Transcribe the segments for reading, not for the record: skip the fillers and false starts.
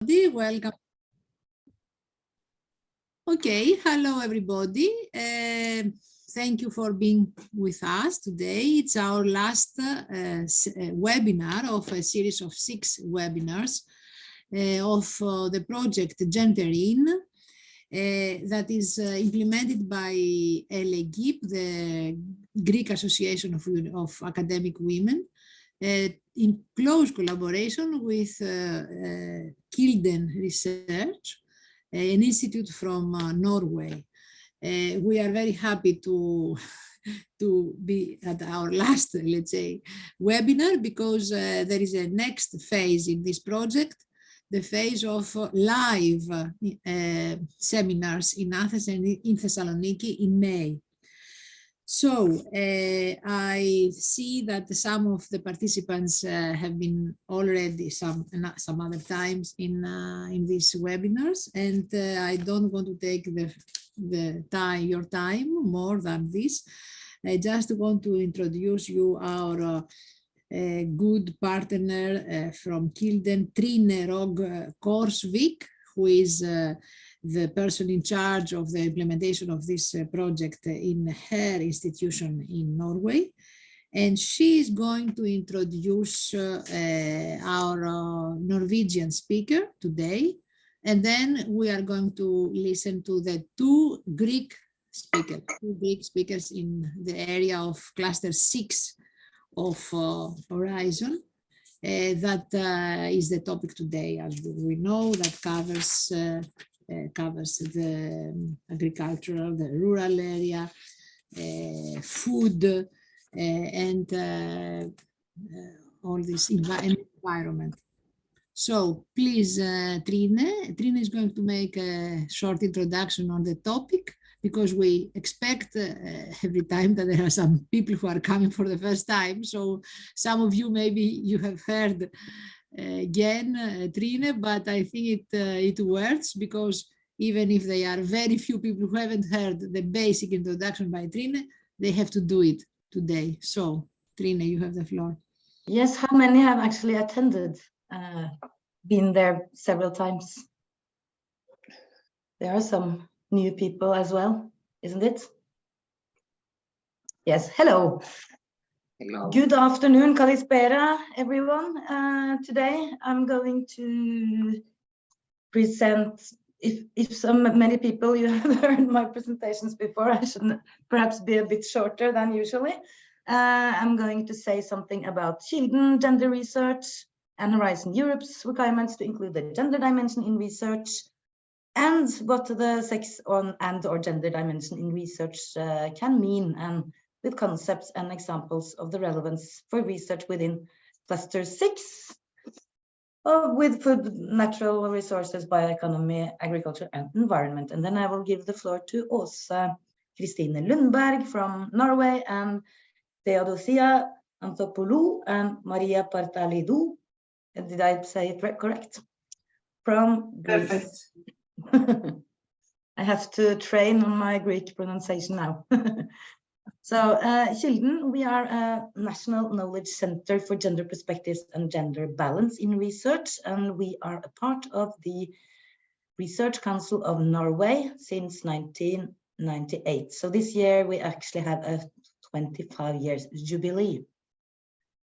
Welcome. Okay, hello everybody. Thank you for being with us today. It's our last webinar of a series of 6 webinars of the project Gender-In that is implemented by ΕΛ.Ε.ΓΥ.Π, the Greek Association of Academic Women, in close collaboration with Kilden Research, an institute from Norway. We are very happy to be at our last, let's say, webinar, because there is a next phase in this project, the phase of live seminars in Athens and in Thessaloniki in May. So I see that some of the participants have been already some other times in these webinars, and I don't want to take your time more than this. I just want to introduce you our good partner from Kilden, Trine Rog Korsvik, who is the person in charge of the implementation of this project in her institution in Norway. And she is going to introduce our Norwegian speaker today. And then we are going to listen to the two Greek speakers in the area of cluster 6 of Horizon. That is the topic today, as we know, that covers the agricultural, the rural area, food, and all this environment. So please, Trine is going to make a short introduction on the topic, because we expect every time that there are some people who are coming for the first time. So some of you, maybe you have heard again, Trine, but I think it works, because even if they are very few people who haven't heard the basic introduction by Trine, they have to do it today. So Trine, you have the floor. Yes, how many have actually attended, been there several times? There are some new people as well, isn't it? Yes, hello. Hello. Good afternoon, Kalispera, everyone. Today I'm going to present, if many people you have heard my presentations before, I should perhaps be a bit shorter than usually. I'm going to say something about Kilden gender research and Horizon Europe's requirements to include the gender dimension in research, and what the sex and/or gender dimension in research can mean, and with concepts and examples of the relevance for research within cluster 6 with food, natural resources, bioeconomy, agriculture, and environment. And then I will give the floor to Åsa Kristine Lundberg from Norway, and Theodosia Antopoulou and Maria Partalidou. Did I say it correct? From Greece. Perfect. I have to train on my Greek pronunciation now. So Kilden, we are a national knowledge center for gender perspectives and gender balance in research, and we are a part of the Research Council of Norway since 1998. So this year we actually have a 25 years jubilee.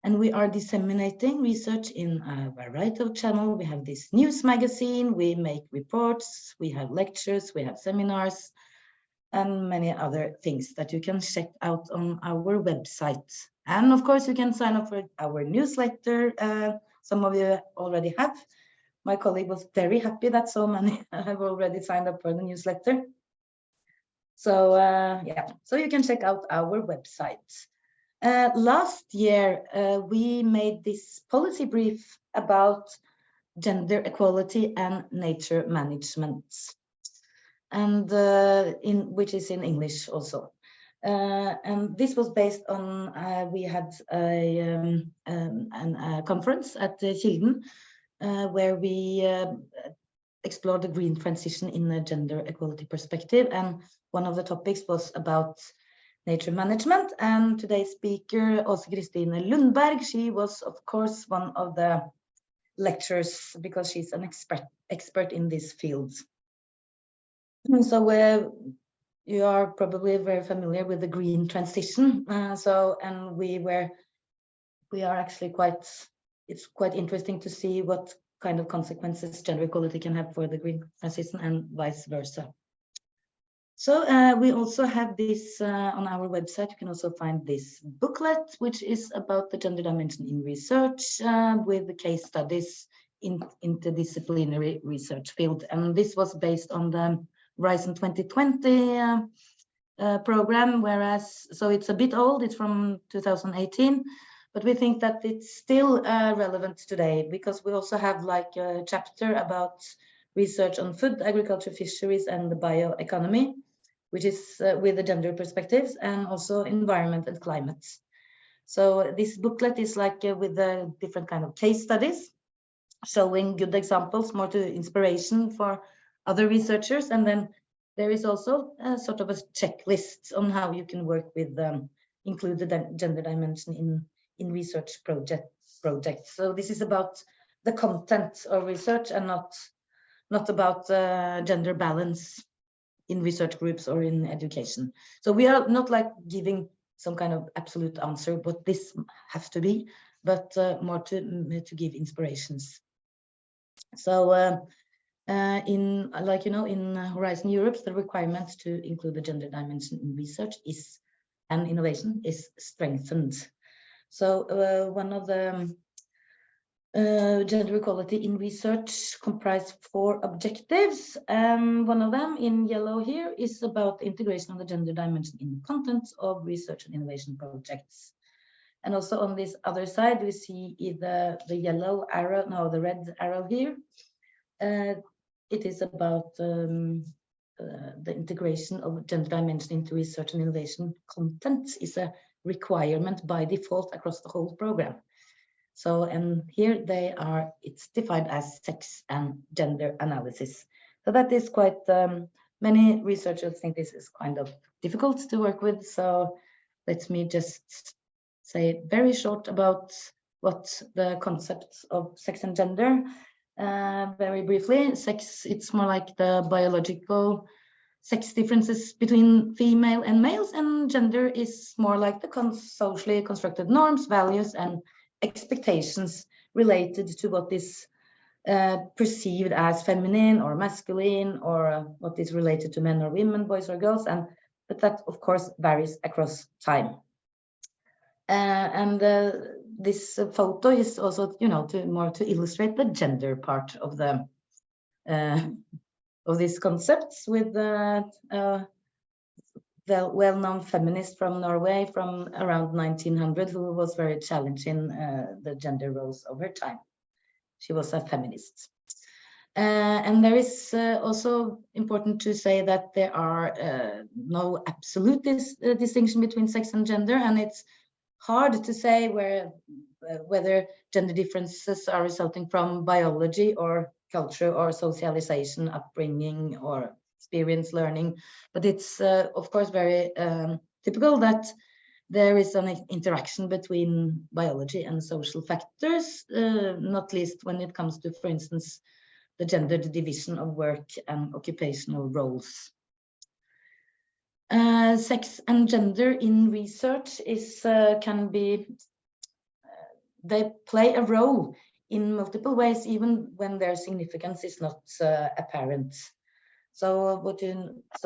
And we are disseminating research in a variety of channels. We have this news magazine, we make reports, we have lectures, we have seminars, and many other things that you can check out on our website. And of course, you can sign up for our newsletter. Some of you already have. My colleague was very happy that so many have already signed up for the newsletter. So yeah, so you can check out our website. Last year, we made this policy brief about gender equality and nature management, and which is in English also. And this was based on, we had a conference at Kilden where we explored the green transition in a gender equality perspective. And one of the topics was about nature management, and today's speaker, Åsa Kristine Lundberg, she was of course one of the lectures because she's an expert in these fields. So you are probably very familiar with the green transition. And we are actually it's quite interesting to see what kind of consequences gender equality can have for the green transition and vice versa. So we also have this on our website. You can also find this booklet, which is about the gender dimension in research with the case studies in interdisciplinary research field. And this was based on the Horizon 2020 program, so it's a bit old, it's from 2018, but we think that it's still relevant today because we also have like a chapter about research on food, agriculture, fisheries, and the bioeconomy, which is with the gender perspectives, and also environment and climate. So this booklet is like with the different kind of case studies, showing good examples, more to inspiration for other researchers. And then there is also a sort of a checklist on how you can work with include the gender dimension in research projects. So this is about the content of research and not about gender balance in research groups or in education. So we are not like giving some kind of absolute answer what this has to be, but more to give inspirations. So in Horizon Europe, the requirement to include the gender dimension in research and innovation is strengthened. So one of the gender equality in research comprise 4 objectives. One of them in yellow here is about integration of the gender dimension in the content of research and innovation projects. And also on this other side, we see either the yellow arrow, no, the red arrow here. It is about the integration of gender dimension into research and innovation content is a requirement by default across the whole program. So, and here it's defined as sex and gender analysis. So that is quite, many researchers think this is kind of difficult to work with. So let me just say very short about what the concepts of sex and gender. Very briefly, sex, it's more like the biological sex differences between female and males, and gender is more like the socially constructed norms, values, and expectations related to what is perceived as feminine or masculine, or what is related to men or women, boys or girls, but that of course varies across time. This photo is also, more to illustrate the gender part of the of these concepts with the well-known feminist from Norway from around 1900 who was very challenging the gender roles over time. She was a feminist. And there is also important to say that there are no absolute distinction between sex and gender, and it's hard to say whether gender differences are resulting from biology or culture or socialization, upbringing or experience learning. But it's of course very typical that there is an interaction between biology and social factors, not least when it comes to, for instance, the gendered division of work and occupational roles. Sex and gender in research they play a role in multiple ways, even when their significance is not apparent. So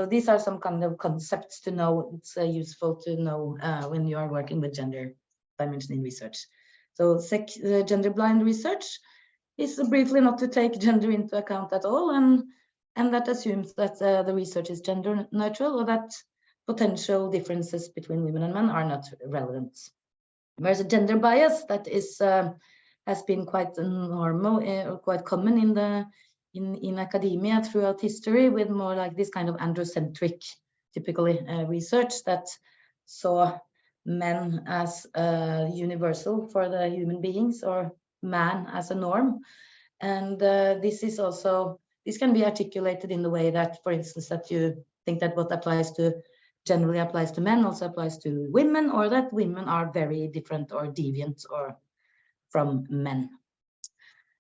these are some kind of concepts to know. It's useful to know when you are working with gender dimension in research. So gender blind research is briefly not to take gender into account at all, and that assumes that the research is gender neutral, or that potential differences between women and men are not relevant. Whereas a gender bias that is has been quite normal or quite common in academia throughout history, with more like this kind of androcentric, typically research that saw men as universal for the human beings, or man as a norm. And this can be articulated in the way that, for instance, that you think that what generally applies to men also applies to women, or that women are very different or deviant or from men.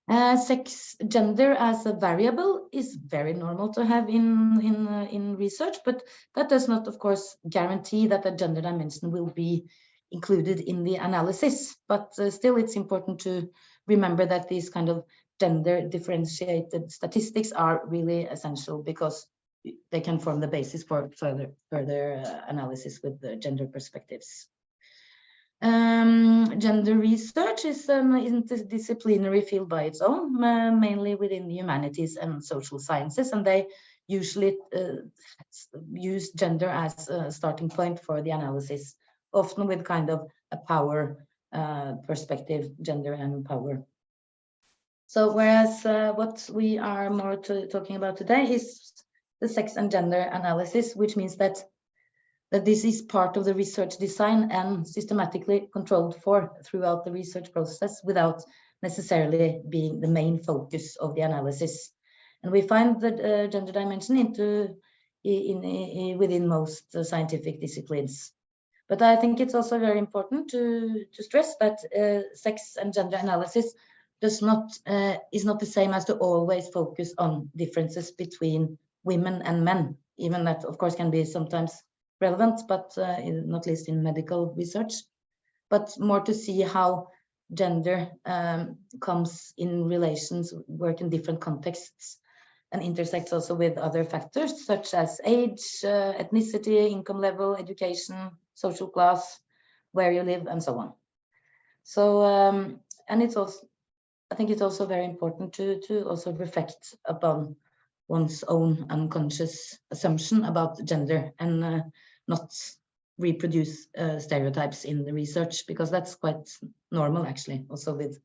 Sex, gender as a variable is very normal to have in research, but that does not, of course, guarantee that the gender dimension will be included in the analysis. But still, it's important to remember that these kind of gender differentiated statistics are really essential, because they can form the basis for further analysis with the gender perspectives. Gender research is an interdisciplinary field by its own, mainly within the humanities and social sciences, and they usually use gender as a starting point for the analysis, often with kind of a power perspective, gender and power. So whereas what we are more talking about today is the sex and gender analysis, which means that this is part of the research design and systematically controlled for throughout the research process without necessarily being the main focus of the analysis. And we find the gender dimension within most scientific disciplines. But I think it's also very important to stress that sex and gender analysis is not the same as to always focus on differences between women and men, even that, of course, can be sometimes relevant, but not least in medical research, but more to see how gender comes in relations, work in different contexts, and intersects also with other factors such as age, ethnicity, income level, education, social class, where you live, and so on. So, and it's also, I think it's also very important to also reflect upon one's own unconscious assumption about gender and not reproduce stereotypes in the research, because that's quite normal actually, also with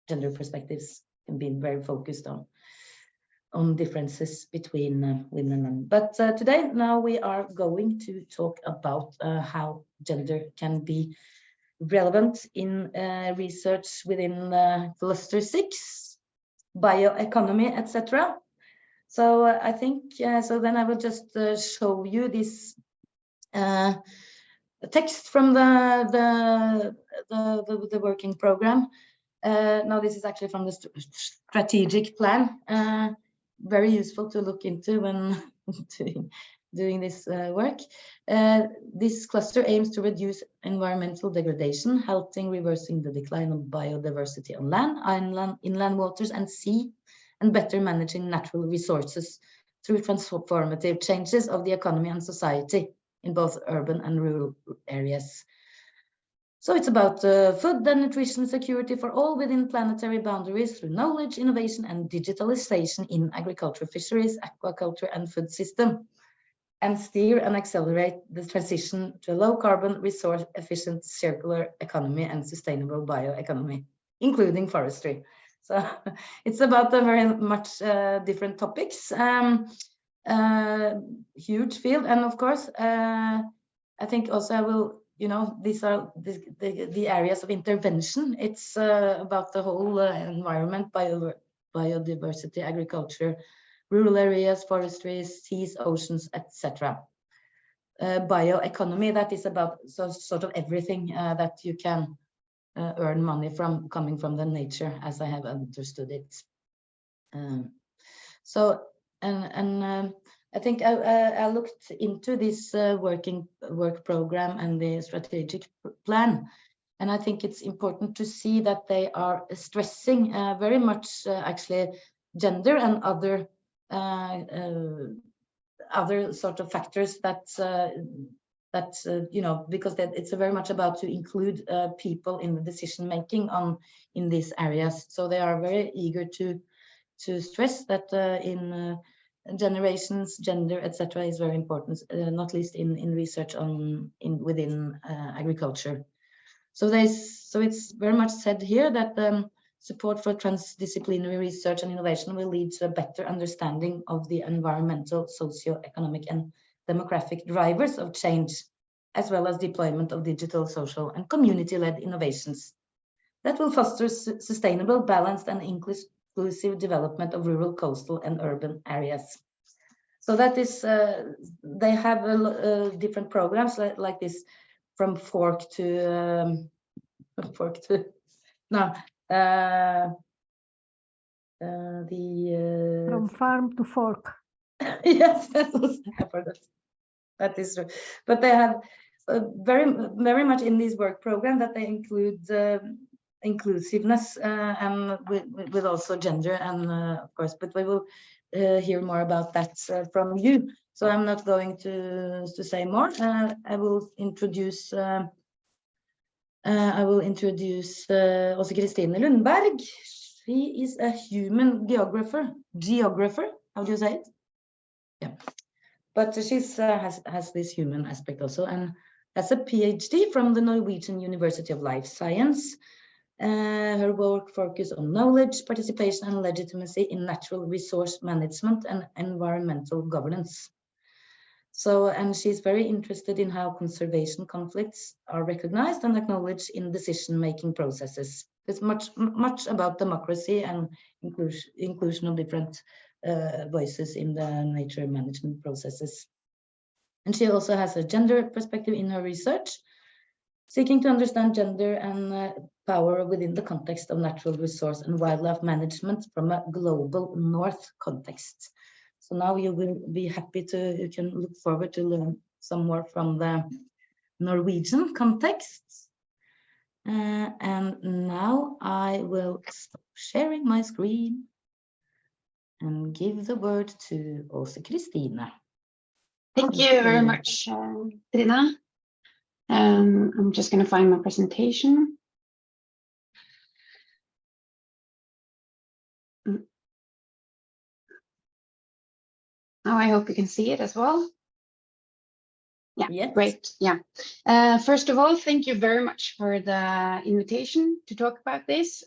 gender perspectives and being very focused on differences between women and men. But today, now we are going to talk about how gender can be relevant in research within cluster 6, bioeconomy, etc. So I think, so then I will just show you this text from the working program. Now this is actually from the strategic plan, very useful to look into when doing this work. This cluster aims to reduce environmental degradation, helping reversing the decline of biodiversity on land, inland waters and sea, and better managing natural resources through transformative changes of the economy and society in both urban and rural areas. So it's about food and nutrition security for all within planetary boundaries through knowledge, innovation, and digitalization in agriculture, fisheries, aquaculture, and food system, and steer and accelerate the transition to a low-carbon, resource-efficient circular economy and sustainable bioeconomy, including forestry. So it's about a very much different topics, huge field, and of course, I think also I will, you know, these are the areas of intervention. It's about the whole environment, biodiversity, agriculture, rural areas, forestry, seas, oceans, etc. Bioeconomy, that is about sort of everything that you can earn money from, coming from the nature, as I have understood it. So, I think I looked into this work program and the strategic plan, and I think it's important to see that they are stressing very much actually gender and other sort of factors that you know, because it's very much about to include people in the decision making in these areas. So they are very eager to stress that in generations, gender, etc. is very important, not least in research within agriculture. So it's very much said here that support for transdisciplinary research and innovation will lead to a better understanding of the environmental, socio-economic, and demographic drivers of change, as well as deployment of digital, social, and community-led innovations that will foster sustainable, balanced, and inclusive development of rural, coastal, and urban areas. So that is, they have different programs like this, from fork to From farm to fork. Yes, I forgot. That is true. But they have very much in this work program that they include inclusiveness and with also gender and of course, but we will hear more about that from you. So I'm not going to say more. I will introduce Åse Kristine Lundberg. She is a human geographer. How do you say it? Yeah. But she has this human aspect also, and has a PhD from the Norwegian University of Life Science. Her work focuses on knowledge, participation, and legitimacy in natural resource management and environmental governance. So, and she's very interested in how conservation conflicts are recognized and acknowledged in decision-making processes. It's much about democracy and inclusion of different voices in the nature management processes. And she also has a gender perspective in her research, seeking to understand gender and power within the context of natural resource and wildlife management from a global north context. So now you will be happy you can look forward to learn some more from the Norwegian context. And now I will stop sharing my screen and give the word to Åse Kristine. Thank you very much, Trina. I'm just going to find my presentation. Oh, I hope you can see it as well. Yeah, yes. Great. Yeah. First of all, thank you very much for the invitation to talk about this.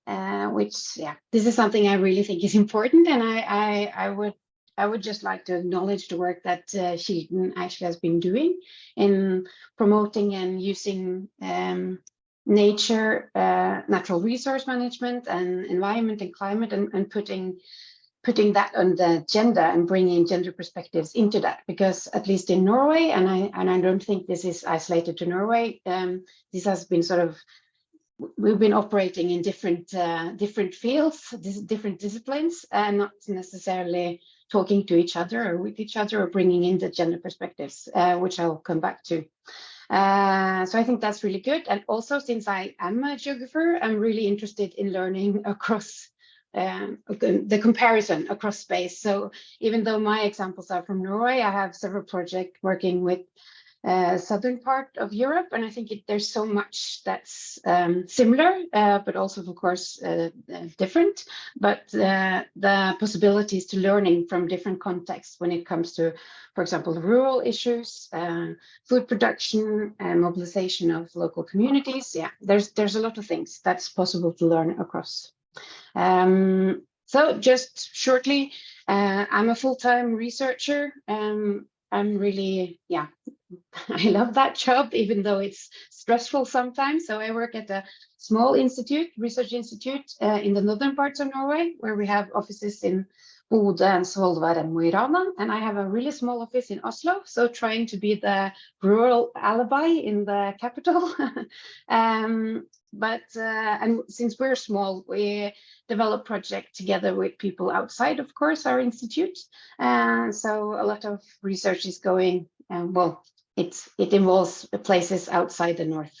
Which, yeah, this is something I really think is important, and I would just like to acknowledge the work that Kilden actually has been doing in promoting and using nature, natural resource management, and environment and climate, and putting that on the agenda and bringing gender perspectives into that, because at least in Norway, and I don't think this is isolated to Norway, this has been sort of, we've been operating in different fields, different disciplines, and not necessarily talking to each other or with each other or bringing in the gender perspectives, which I'll come back to. So I think that's really good. And also, since I am a geographer, I'm really interested in learning across the comparison across space. So even though my examples are from Norway, I have several projects working with southern part of Europe, and I think there's so much that's similar, but also of course different, but the possibilities to learning from different contexts when it comes to, for example, rural issues, food production, and mobilization of local communities. Yeah, there's a lot of things that's possible to learn across. So just shortly, I'm a full-time researcher. I'm really, yeah, I love that job, even though it's stressful sometimes. So I work at a small research institute in the northern parts of Norway, where we have offices in Bodø and Svolvær and Mo i Rana, and I have a really small office in Oslo, so trying to be the rural alibi in the capital. And since we're small, we develop projects together with people outside, of course, our institute. So a lot of research is going, well, it involves places outside the north.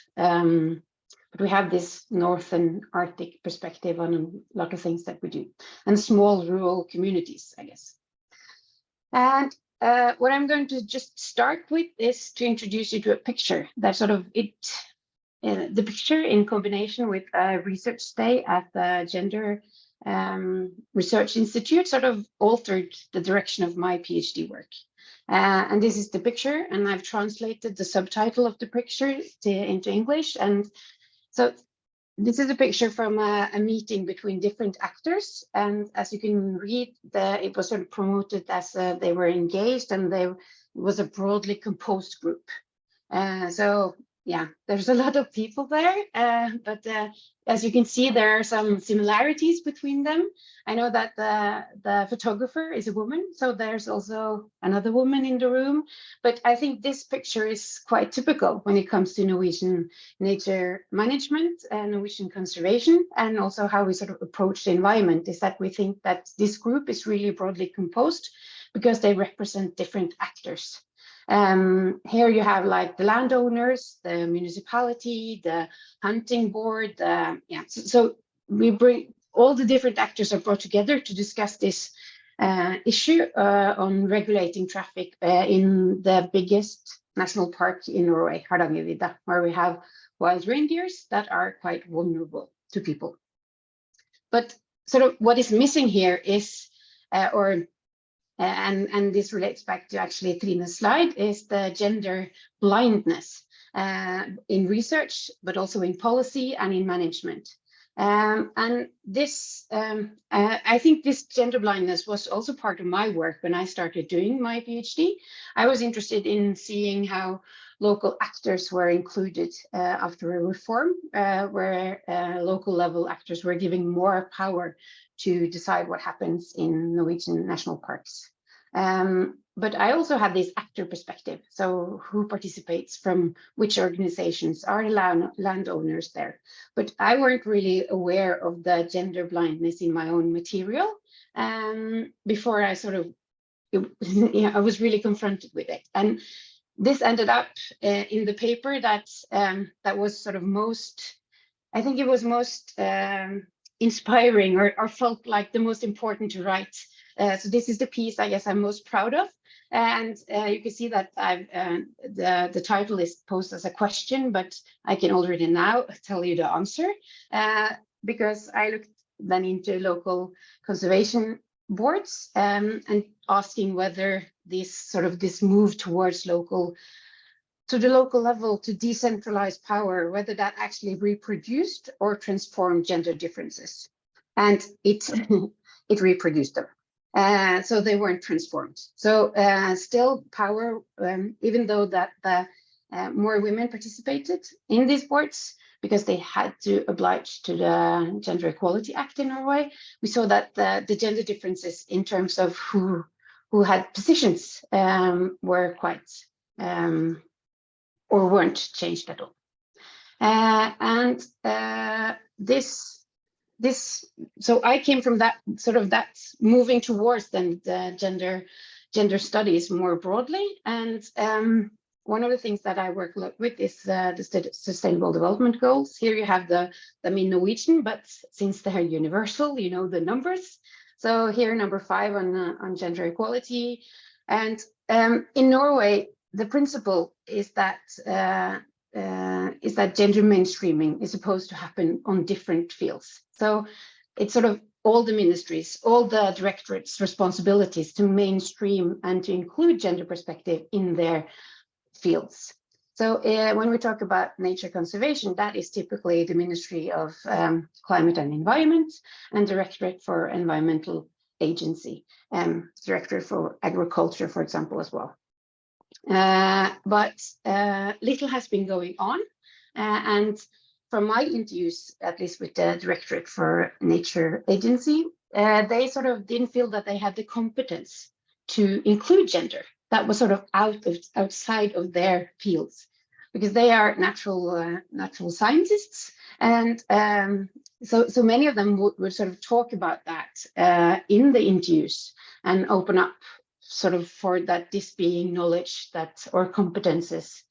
But we have this northern Arctic perspective on a lot of things that we do, and small rural communities, I guess. And what I'm going to just start with is to introduce you to a picture that sort of the picture in combination with a research stay at the Gender Research Institute sort of altered the direction of my PhD work. And this is the picture, and I've translated the subtitle of the picture into English. And so this is a picture from a meeting between different actors. And as you can read, it was sort of promoted as they were engaged, and it was a broadly composed group. So yeah, there's a lot of people there, but as you can see, there are some similarities between them. I know that the photographer is a woman, so there's also another woman in the room. But I think this picture is quite typical when it comes to Norwegian nature management and Norwegian conservation, and also how we sort of approach the environment, is that we think that this group is really broadly composed because they represent different actors. Here you have like the landowners, the municipality, the hunting board. So we bring all the different actors are brought together to discuss this issue on regulating traffic in the biggest national park in Norway, ΕΛ.Ε.ΓΥ.Π, where we have wild reindeers that are quite vulnerable to people. But sort of what is missing here is, and this relates back to actually Trine's slide, is the gender blindness in research, but also in policy and in management. And this, I think this gender blindness was also part of my work when I started doing my PhD. I was interested in seeing how local actors were included after a reform, where local level actors were given more power to decide what happens in Norwegian national parks. But I also have this actor perspective. So who participates from which organizations, are the landowners there? But I weren't really aware of the gender blindness in my own material before I sort of, I was really confronted with it. And this ended up in the paper that was sort of most, I think it was most inspiring or felt like the most important to write. So this is the piece I guess I'm most proud of. And you can see that the title is posed as a question, but I can already now tell you the answer because I looked then into local conservation boards and asking whether this move towards the local level to decentralize power, whether that actually reproduced or transformed gender differences. And it reproduced them. So they weren't transformed. So still power, even though that more women participated in these boards because they had to oblige to the Gender Equality Act in Norway, we saw that the gender differences in terms of who had positions were quite or weren't changed at all. And so I came from that moving towards then the gender studies more broadly. And one of the things that I work with is the Sustainable Development Goals. Here you have them in Norwegian, but since they're universal, you know the numbers. So here number 5 on gender equality. And in Norway, the principle is that gender mainstreaming is supposed to happen on different fields. So it's sort of all the ministries, all the directorates' responsibilities to mainstream and to include gender perspective in their fields. So when we talk about nature conservation, that is typically the Ministry of Climate and Environment and Directorate for Environmental Agency, Directorate for Agriculture, for example, as well. But little has been going on, and from my interviews, at least with the Directorate for Nature Agency, they sort of didn't feel that they had the competence to include gender. That was sort of outside of their fields, because they are natural scientists, and so many of them would sort of talk about that in the interviews and open up sort of for that this being knowledge that or competences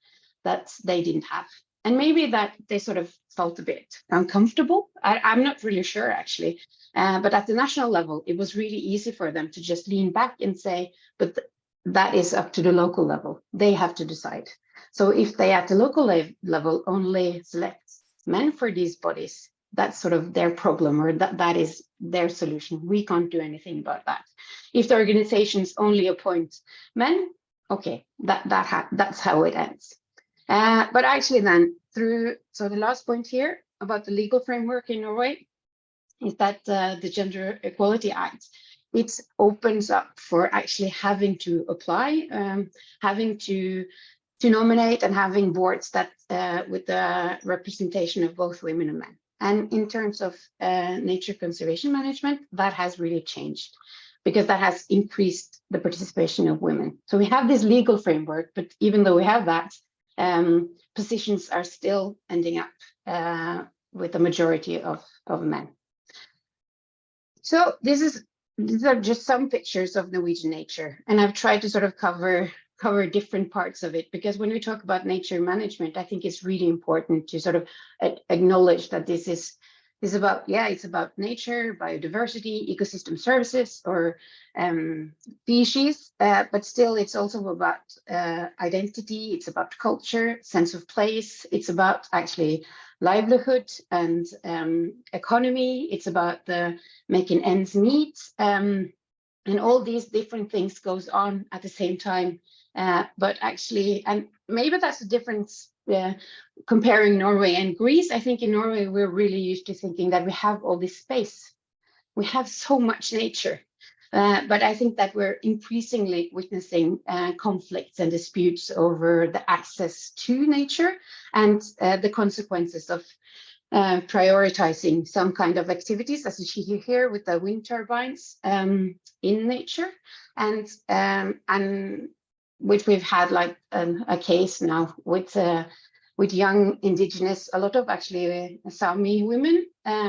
that they didn't have. And maybe that they sort of felt a bit uncomfortable. I'm not really sure, actually. But at the national level, it was really easy for them to just lean back and say, but that is up to the local level. They have to decide. So if they at the local level only select men for these bodies, that's sort of their problem, or that is their solution. We can't do anything about that. If the organizations only appoint men, okay, that's how it ends. But actually then so the last point here about the legal framework in Norway is that the Gender Equality Act, it opens up for actually having to apply, having to to nominate and having boards that with the representation of both women and men. And in terms of nature conservation management, that has really changed because that has increased the participation of women. So we have this legal framework, but even though we have that, positions are still ending up with a majority of men. So these are just some pictures of Norwegian nature, and I've tried to sort of cover different parts of it, because when we talk about nature management, I think it's really important to sort of acknowledge that this is about, it's about nature, biodiversity, ecosystem services, or species, but still it's also about identity, it's about culture, sense of place, it's about actually livelihood and economy, it's about the making ends meet, and all these different things goes on at the same time. But actually, and maybe that's the difference comparing Norway and Greece. I think in Norway, we're really used to thinking that we have all this space. We have so much nature. But I think that we're increasingly witnessing conflicts and disputes over the access to nature and the consequences of prioritizing some kind of activities, as you see here with the wind turbines in nature, and which we've had like a case now with young indigenous, a lot of actually Sami women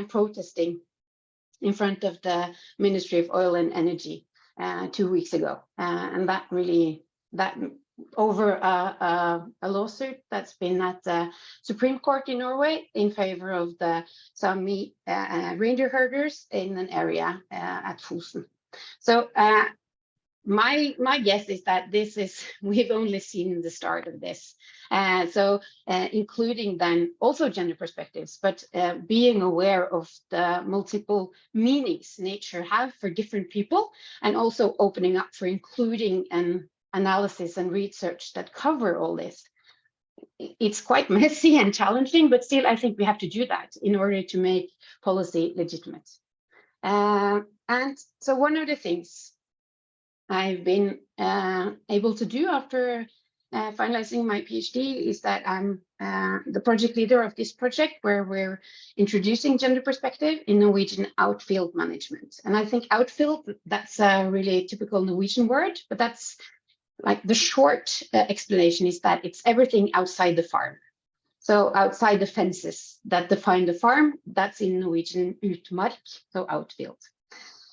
protesting in front of the Ministry of Oil and Energy 2 weeks ago, and that over a lawsuit that's been at the Supreme Court in Norway in favor of the Sami reindeer herders in an area at Fosen. So my guess is that we've only seen the start of this. So including then also gender perspectives, but being aware of the multiple meanings nature have for different people, and also opening up for including an analysis and research that cover all this. It's quite messy and challenging, but still I think we have to do that in order to make policy legitimate. And so one of the things I've been able to do after finalizing my PhD is that I'm the project leader of this project, where we're introducing gender perspective in Norwegian outfield management. And I think outfield, that's a really typical Norwegian word, but that's like the short explanation is that it's everything outside the farm. So outside the fences that define the farm, that's in Norwegian utmark, so outfield.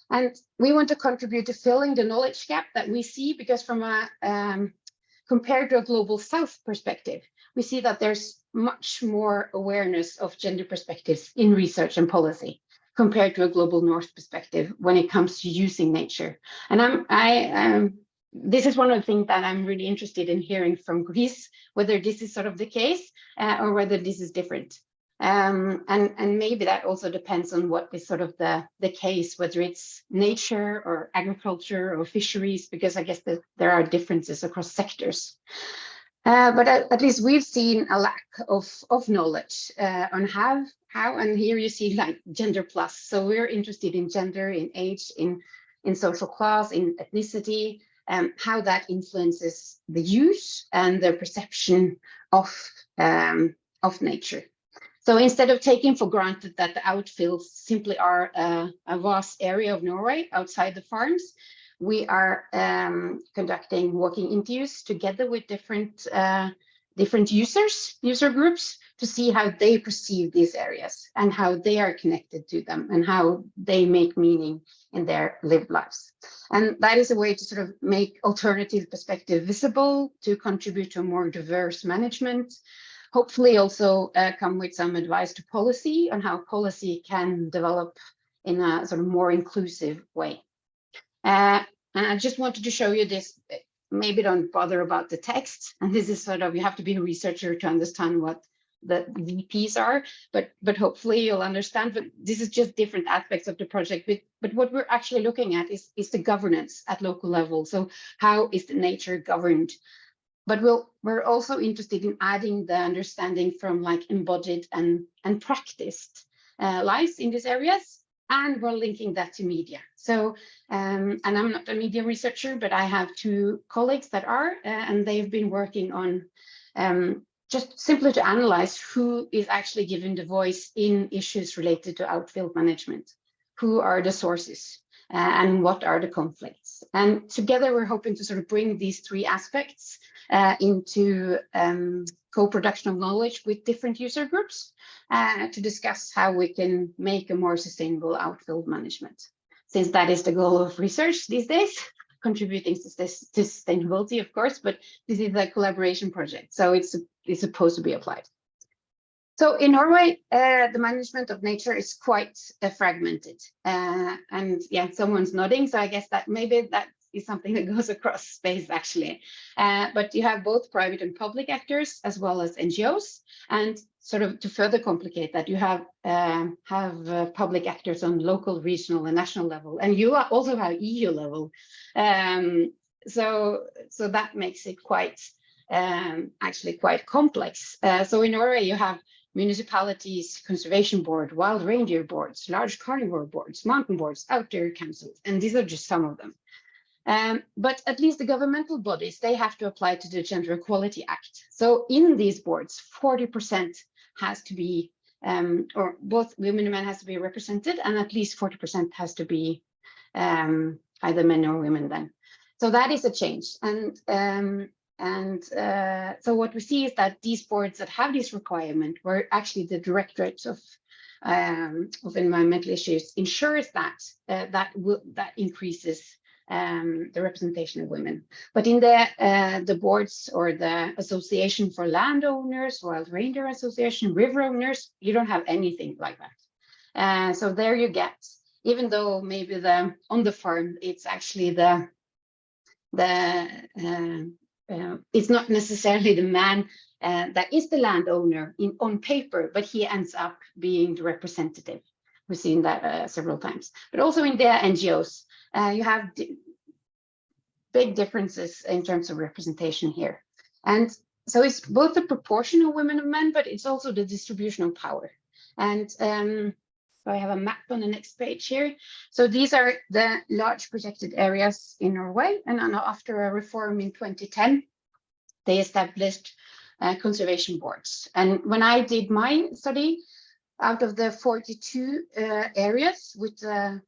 And we want to contribute to filling the knowledge gap that we see, because from a compared to a global south perspective, we see that there's much more awareness of gender perspectives in research and policy compared to a global north perspective when it comes to using nature. And this is one of the things that I'm really interested in hearing from Greece, whether this is sort of the case or whether this is different. And maybe that also depends on what is sort of the case, whether it's nature or agriculture or fisheries, because I guess that there are differences across sectors. But at least we've seen a lack of knowledge on how, and here you see like gender plus. So we're interested in gender, in age, in social class, in ethnicity, how that influences the use and the perception of nature. So instead of taking for granted that the outfields simply are a vast area of Norway outside the farms, we are conducting walking interviews together with different user groups, to see how they perceive these areas and how they are connected to them and how they make meaning in their lived lives. And that is a way to sort of make alternative perspective visible, to contribute to a more diverse management, hopefully also come with some advice to policy on how policy can develop in a sort of more inclusive way. And I just wanted to show you this. Maybe don't bother about the text. And this is sort of, you have to be a researcher to understand what the VPs are, but hopefully you'll understand. But this is just different aspects of the project. But what we're actually looking at is the governance at local level. So how is the nature governed? But we're also interested in adding the understanding from like embodied and practiced lives in these areas. and we're linking that to media. So, and I'm not a media researcher, but I have two colleagues that are, and they've been working on just simply to analyze who is actually given the voice in issues related to outfield management. Who are the sources and what are the conflicts? And together we're hoping to sort of bring these three aspects into co-production of knowledge with different user groups to discuss how we can make a more sustainable outfield management. Since that is the goal of research these days, contributing to sustainability, of course, but this is a collaboration project, so it's supposed to be applied. So in Norway, the management of nature is quite fragmented. And yeah, someone's nodding, so I guess that maybe that is something that goes across space, actually. But you have both private and public actors, as well as NGOs. And sort of to further complicate that, you have public actors on local, regional, and national level. And you also have EU level. So that makes it quite, actually quite complex. So in Norway, you have municipalities, conservation board, wild reindeer boards, large carnivore boards, mountain boards, outdoor councils, and these are just some of them. But at least the governmental bodies, they have to apply to the Gender Equality Act. So in these boards, 40% has to be, or both women and men has to be represented, and at least 40% has to be either men or women then. So that is a change. So what we see is that these boards that have this requirement, where actually the Directorate of Environmental Issues ensures that that increases the representation of women. But in the boards or the Association for Landowners, Wild Reindeer Association, River Owners, you don't have anything like that. So there you get, even though maybe on the farm, it's actually it's not necessarily the man that is the landowner on paper, but he ends up being the representative. We've seen that several times. But also in the NGOs, you have big differences in terms of representation here. And so it's both the proportion of women and men, but it's also the distribution of power. And so I have a map on the next page here. So these are the large protected areas in Norway. And after a reform in 2010, they established conservation boards. And when I did my study, out of the 42 areas with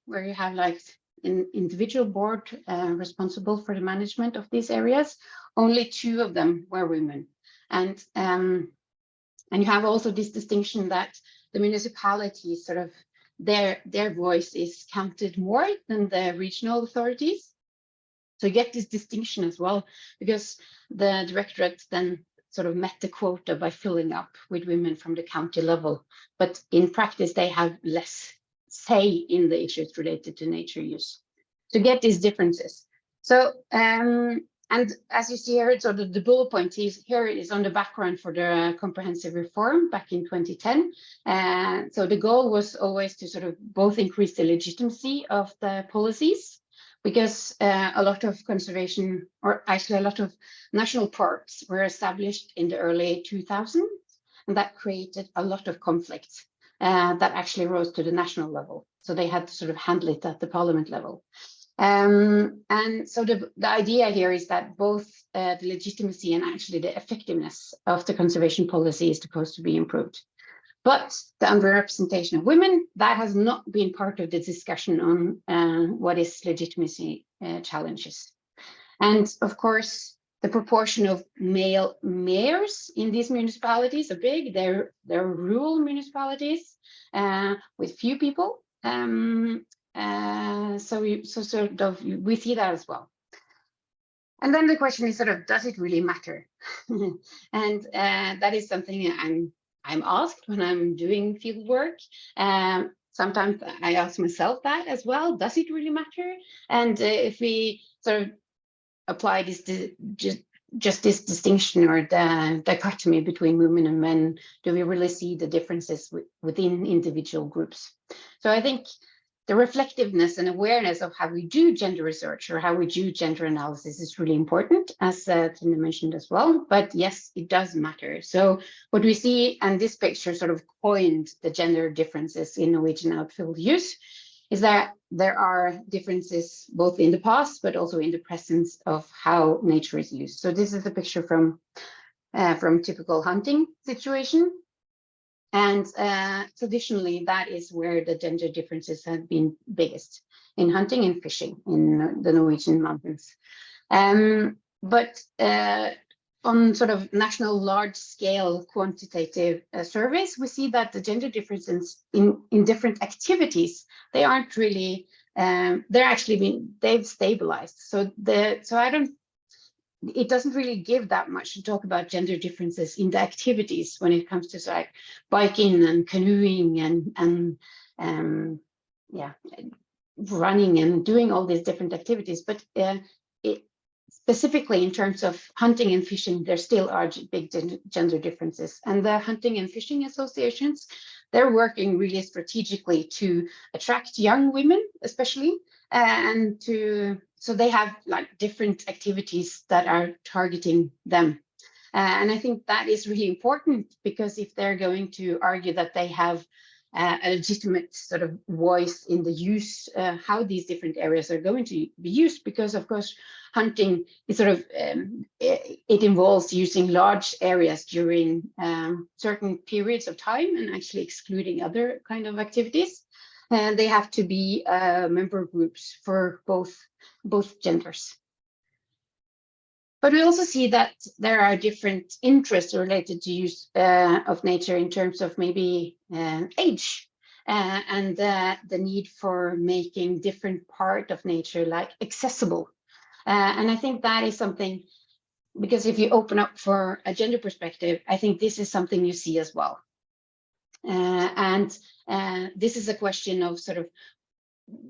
where you have like an individual board responsible for the management of these areas, only 2 of them were women. And you have also this distinction that the municipalities sort of their voice is counted more than the regional authorities. So you get this distinction as well, because the directorate then sort of met the quota by filling up with women from the county level. But in practice, they have less say in the issues related to nature use. To get these differences. So, and as you see here, so the bullet point here is on the background for the comprehensive reform back in 2010. So the goal was always to sort of both increase the legitimacy of the policies, because a lot of conservation, or actually a lot of national parks were established in the early 2000s, and that created a lot of conflict that actually rose to the national level. So they had to sort of handle it at the parliament level. And so the idea here is that both the legitimacy and actually the effectiveness of the conservation policy is supposed to be improved. But the underrepresentation of women, that has not been part of the discussion on what is legitimacy challenges. And of course, the proportion of male mayors in these municipalities are big. They're rural municipalities with few people. So we see that as well. And then the question is sort of, does it really matter? And that is something I'm asked when I'm doing field work. Sometimes I ask myself that as well. Does it really matter? And if we sort of apply this just this distinction or the dichotomy between women and men, do we really see the differences within individual groups? So I think the reflectiveness and awareness of how we do gender research or how we do gender analysis is really important, as Tina mentioned as well. But yes, it does matter. So what we see, and this picture sort of coined the gender differences in Norwegian outfield use. is that there are differences both in the past, but also in the present of how nature is used. So this is a picture from typical hunting situation. And traditionally, that is where the gender differences have been biggest, in hunting and fishing in the Norwegian mountains. But on sort of national large-scale quantitative surveys, we see that the gender differences in different activities, they aren't really, they've stabilized. So it doesn't really give that much to talk about gender differences in the activities when it comes to like biking and canoeing and running and doing all these different activities. But specifically in terms of hunting and fishing, there still are big gender differences. And the hunting and fishing associations, they're working really strategically to attract young women, especially, and so they have like different activities that are targeting them. And I think that is really important, because if they're going to argue that they have a legitimate sort of voice in the use, how these different areas are going to be used, because of course hunting is sort of it involves using large areas during certain periods of time and actually excluding other kind of activities. And they have to be member groups for both genders. But we also see that there are different interests related to use of nature in terms of maybe age and the need for making different part of nature like accessible. And I think that is something, because if you open up for a gender perspective, I think this is something you see as well. And this is a question of sort of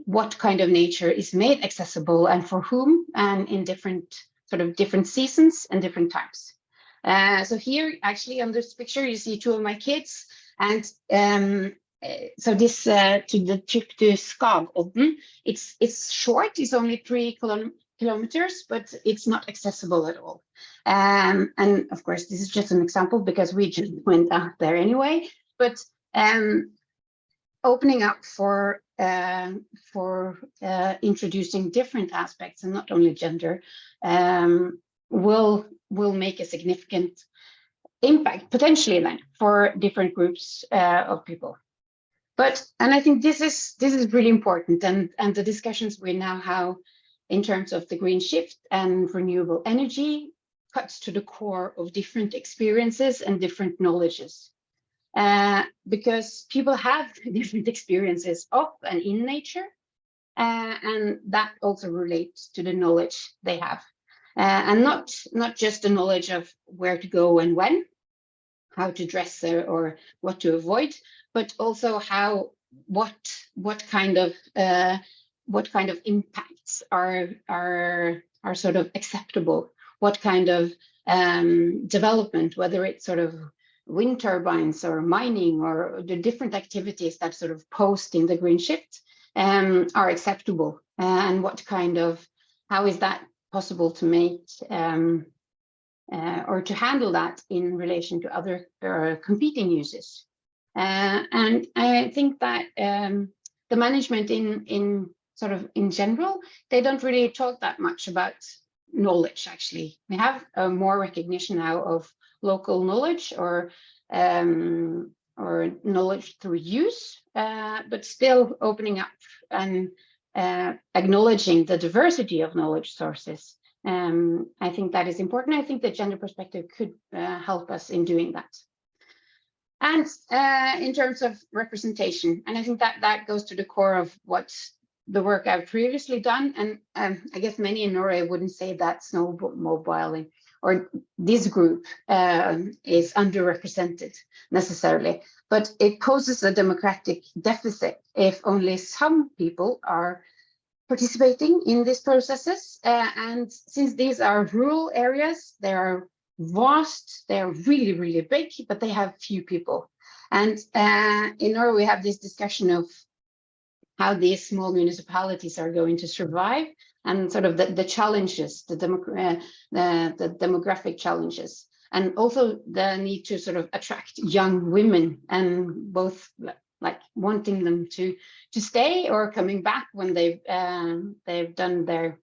what kind of nature is made accessible and for whom, and in different seasons and different times. So here, actually, on this picture, you see two of my kids, and so this to the trip to Skagodden, it's short. It's only 3 kilometers, but it's not accessible at all. And of course, this is just an example because we just went out there anyway. But opening up for introducing different aspects and not only gender will make a significant impact potentially then for different groups of people. And I think this is really important, and the discussions we now have in terms of the green shift and renewable energy cuts to the core of different experiences and different knowledges. Because people have different experiences of and in nature, and that also relates to the knowledge they have, and not just the knowledge of where to go and when, how to dress or what to avoid, but also what kind of impacts are sort of acceptable, what kind of development, whether it's sort of wind turbines or mining or the different activities that sort of post in the green shift are acceptable, and how is that possible to make or to handle that in relation to other competing uses. And I think that the management in general, they don't really talk that much about knowledge. Actually, we have more recognition now of local knowledge or knowledge through use, but still opening up and acknowledging the diversity of knowledge sources. I think that is important. I think the gender perspective could help us in doing that. And in terms of representation, and I think that goes to the core of what the work I've previously done. And I guess many in Norway wouldn't say that snowmobiling or this group is underrepresented necessarily, but it poses a democratic deficit if only some people are participating in these processes. And since these are rural areas, they are vast, they are really, really big, but they have few people. And in Norway, we have this discussion of how these small municipalities are going to survive, and sort of the challenges, the demographic challenges, and also the need to sort of attract young women, and both like wanting them to stay or coming back when they've done their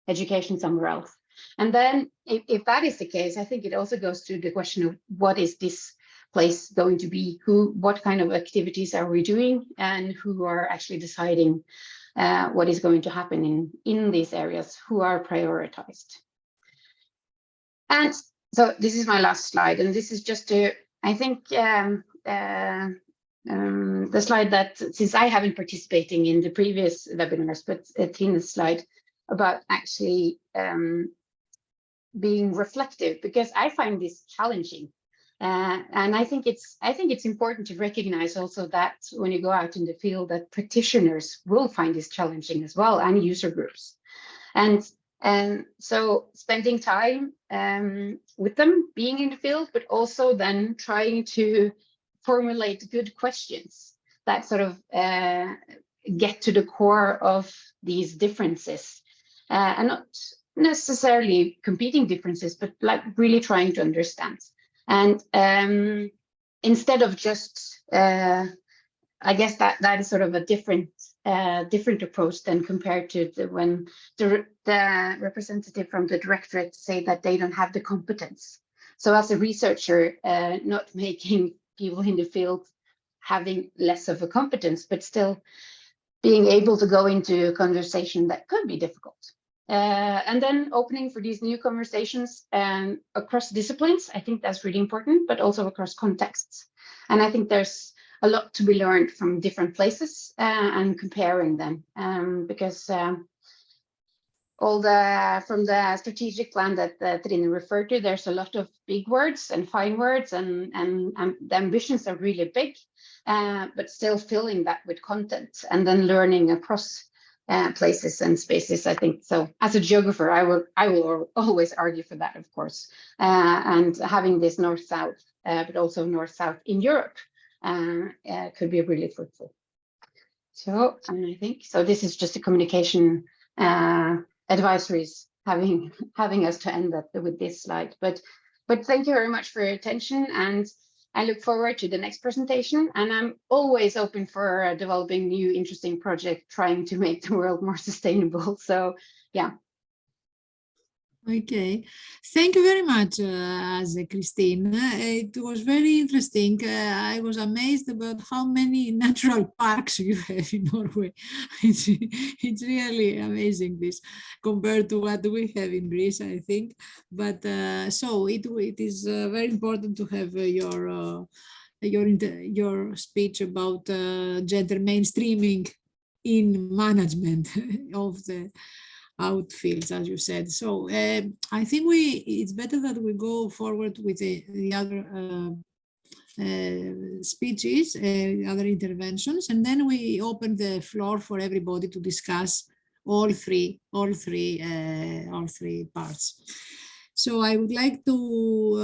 education somewhere else. And then if that is the case, I think it also goes to the question of what is this place going to be? What kind of activities are we doing, and who are actually deciding what is going to happen in these areas? Who are prioritized? And so this is my last slide, and this is just to, I think, the slide that, since I haven't participating in the previous webinars, but Tina's slide about actually being reflective, because I find this challenging. And I think it's important to recognize also that when you go out in the field, that practitioners will find this challenging as well, and user groups. And so spending time with them, being in the field, but also then trying to formulate good questions that sort of get to the core of these differences, and not necessarily competing differences, but like really trying to understand. And instead of just, I guess that is sort of a different approach than compared to when the representative from the directorate say that they don't have the competence. So as a researcher, not making people in the field having less of a competence, but still being able to go into a conversation that could be difficult. And then opening for these new conversations across disciplines, I think that's really important, but also across contexts. And I think there's a lot to be learned from different places and comparing them, because from the strategic plan that Trine referred to, there's a lot of big words and fine words, and the ambitions are really big, but still filling that with content and then learning across places and spaces. I think so. As a geographer, I will always argue for that, of course, and having this north-south, but also north-south in Europe could be really fruitful. So, and I think so. This is just a communication advisories having us to end that with this slide. But thank you very much for your attention, and I look forward to the next presentation, and I'm always open for developing new interesting projects, trying to make the world more sustainable. So yeah. Okay, thank you very much, Christine. It was very interesting. I was amazed about how many natural parks you have in Norway. It's really amazing, this, compared to what we have in Greece, I think. But so it is very important to have your speech about gender mainstreaming in management of the outfields, as you said. So I think it's better that we go forward with the other speeches, other interventions, and then we open the floor for everybody to discuss all three parts. So I would like to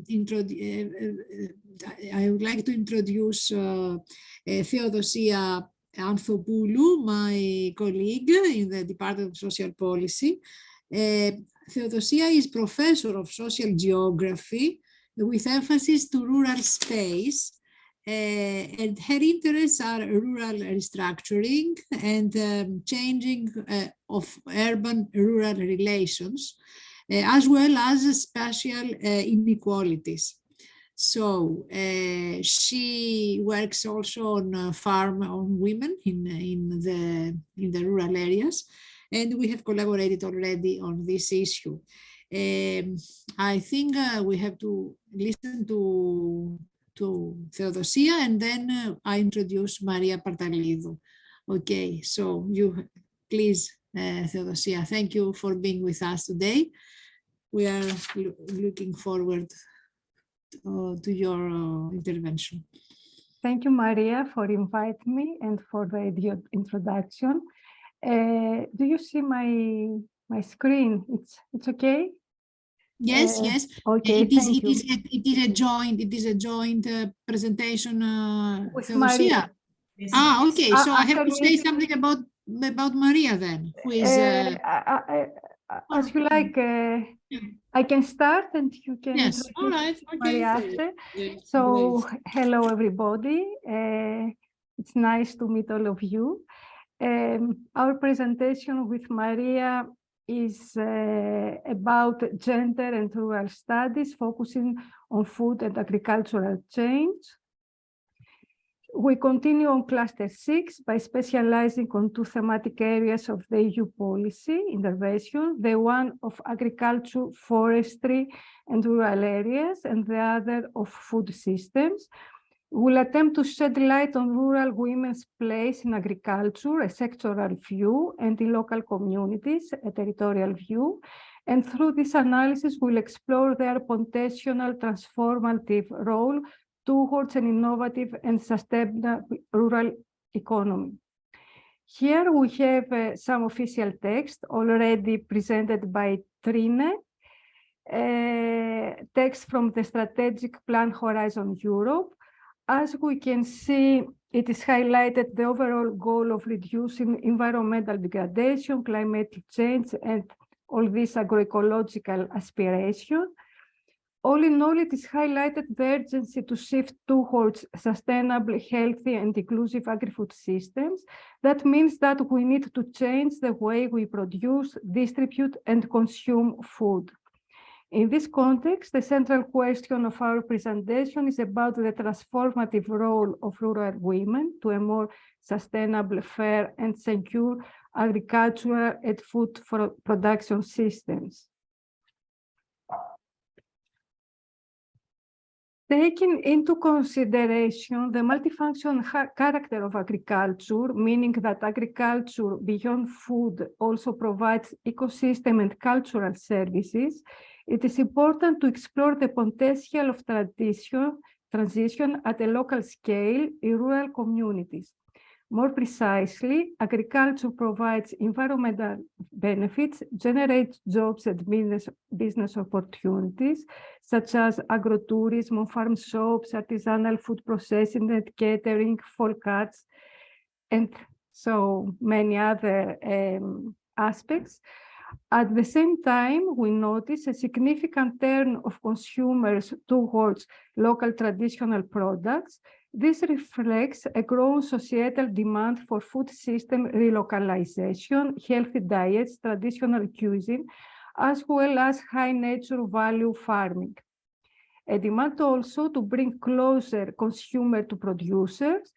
introduce Theodosia Anthopoulos, my colleague in the Department of Social Policy. Theodosia is professor of social geography with emphasis to rural space, and her interests are rural restructuring and changing of urban-rural relations, as well as spatial inequalities. So she works also on farm on women in the rural areas, and we have collaborated already on this issue. I think we have to listen to Theodosia, and then I introduce Maria Partalido. Okay, so you please, Theodosia, thank you for being with us today. We are looking forward to your intervention. Thank you, Maria, for inviting me and for the introduction. Do you see my screen? It's okay? Yes, yes. Okay, it is a joint presentation with Maria. Okay. So I have to say something about Maria then, who is as you like, I can start and you can Yes, all right, Maria okay. after. Great, So, great. hello everybody. It's nice to meet all of you. Our presentation with Maria is about gender and rural studies, focusing on food and agricultural change. We continue on cluster 6 by specializing on two thematic areas of the EU policy intervention, the one of agriculture, forestry, and rural areas, and the other of food systems. We'll attempt to shed light on rural women's place in agriculture, a sectoral view, and in local communities, a territorial view. And through this analysis, we'll explore their potential transformative role towards an innovative and sustainable rural economy. Here we have some official text already presented by Trine, text from the Strategic Plan Horizon Europe. As we can see, it is highlighted the overall goal of reducing environmental degradation, climate change, and all these agroecological aspirations. All in all, it is highlighted the urgency to shift towards sustainable, healthy, and inclusive agri-food systems. That means that we need to change the way we produce, distribute, and consume food. In this context, the central question of our presentation is about the transformative role of rural women to a more sustainable, fair, and secure agricultural and food production systems. Taking into consideration the multifunction character of agriculture, meaning that agriculture beyond food also provides ecosystem and cultural services, it is important to explore the potential of transition at a local scale in rural communities. More precisely, agriculture provides environmental benefits, generates jobs and business opportunities, such as agrotourism, farm shops, artisanal food processing and catering, folk arts, and so many other aspects. At the same time, we notice a significant turn of consumers towards local traditional products. This reflects a growing societal demand for food system relocalization, healthy diets, traditional cuisine, as well as high nature value farming. A demand also to bring closer consumer to producers,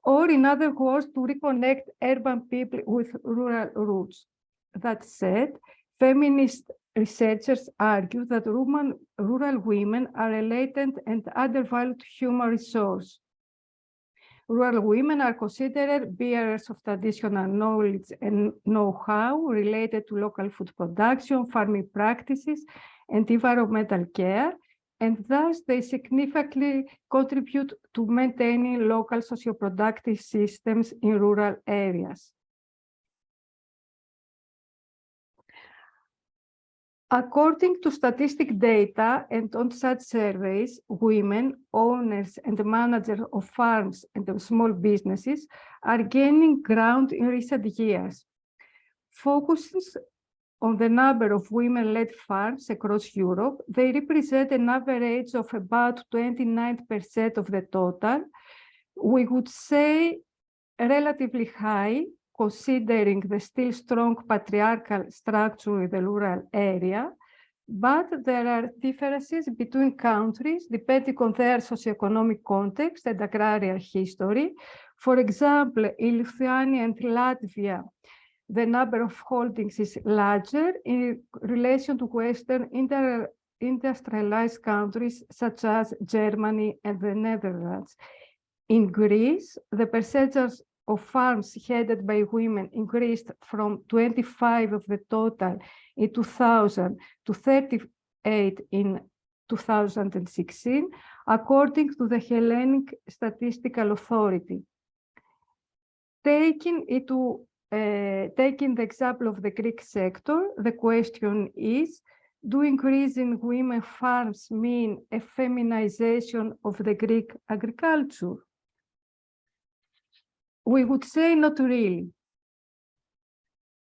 or in other words, to reconnect urban people with rural roots. That said, feminist researchers argue that rural women are a latent and undervalued human resource. Rural women are considered bearers of traditional knowledge and know-how related to local food production, farming practices, and environmental care, and thus they significantly contribute to maintaining local socioproductive systems in rural areas. According to statistic data and on such surveys, women, owners and managers of farms and small businesses are gaining ground in recent years. Focuses on the number of women-led farms across Europe, they represent an average of about 29% of the total. We would say relatively high, considering the still strong patriarchal structure in the rural area, but there are differences between countries depending on their socioeconomic context and agrarian history. For example, in Lithuania and Latvia, the number of holdings is larger in relation to Western industrialized countries such as Germany and the Netherlands. In Greece, the percentage of farms headed by women increased from 25% of the total in 2000 to 38% in 2016, according to the Hellenic Statistical Authority. Taking the example of the Greek sector, the question is, do increasing women farms mean a feminization of the Greek agriculture? We would say not really.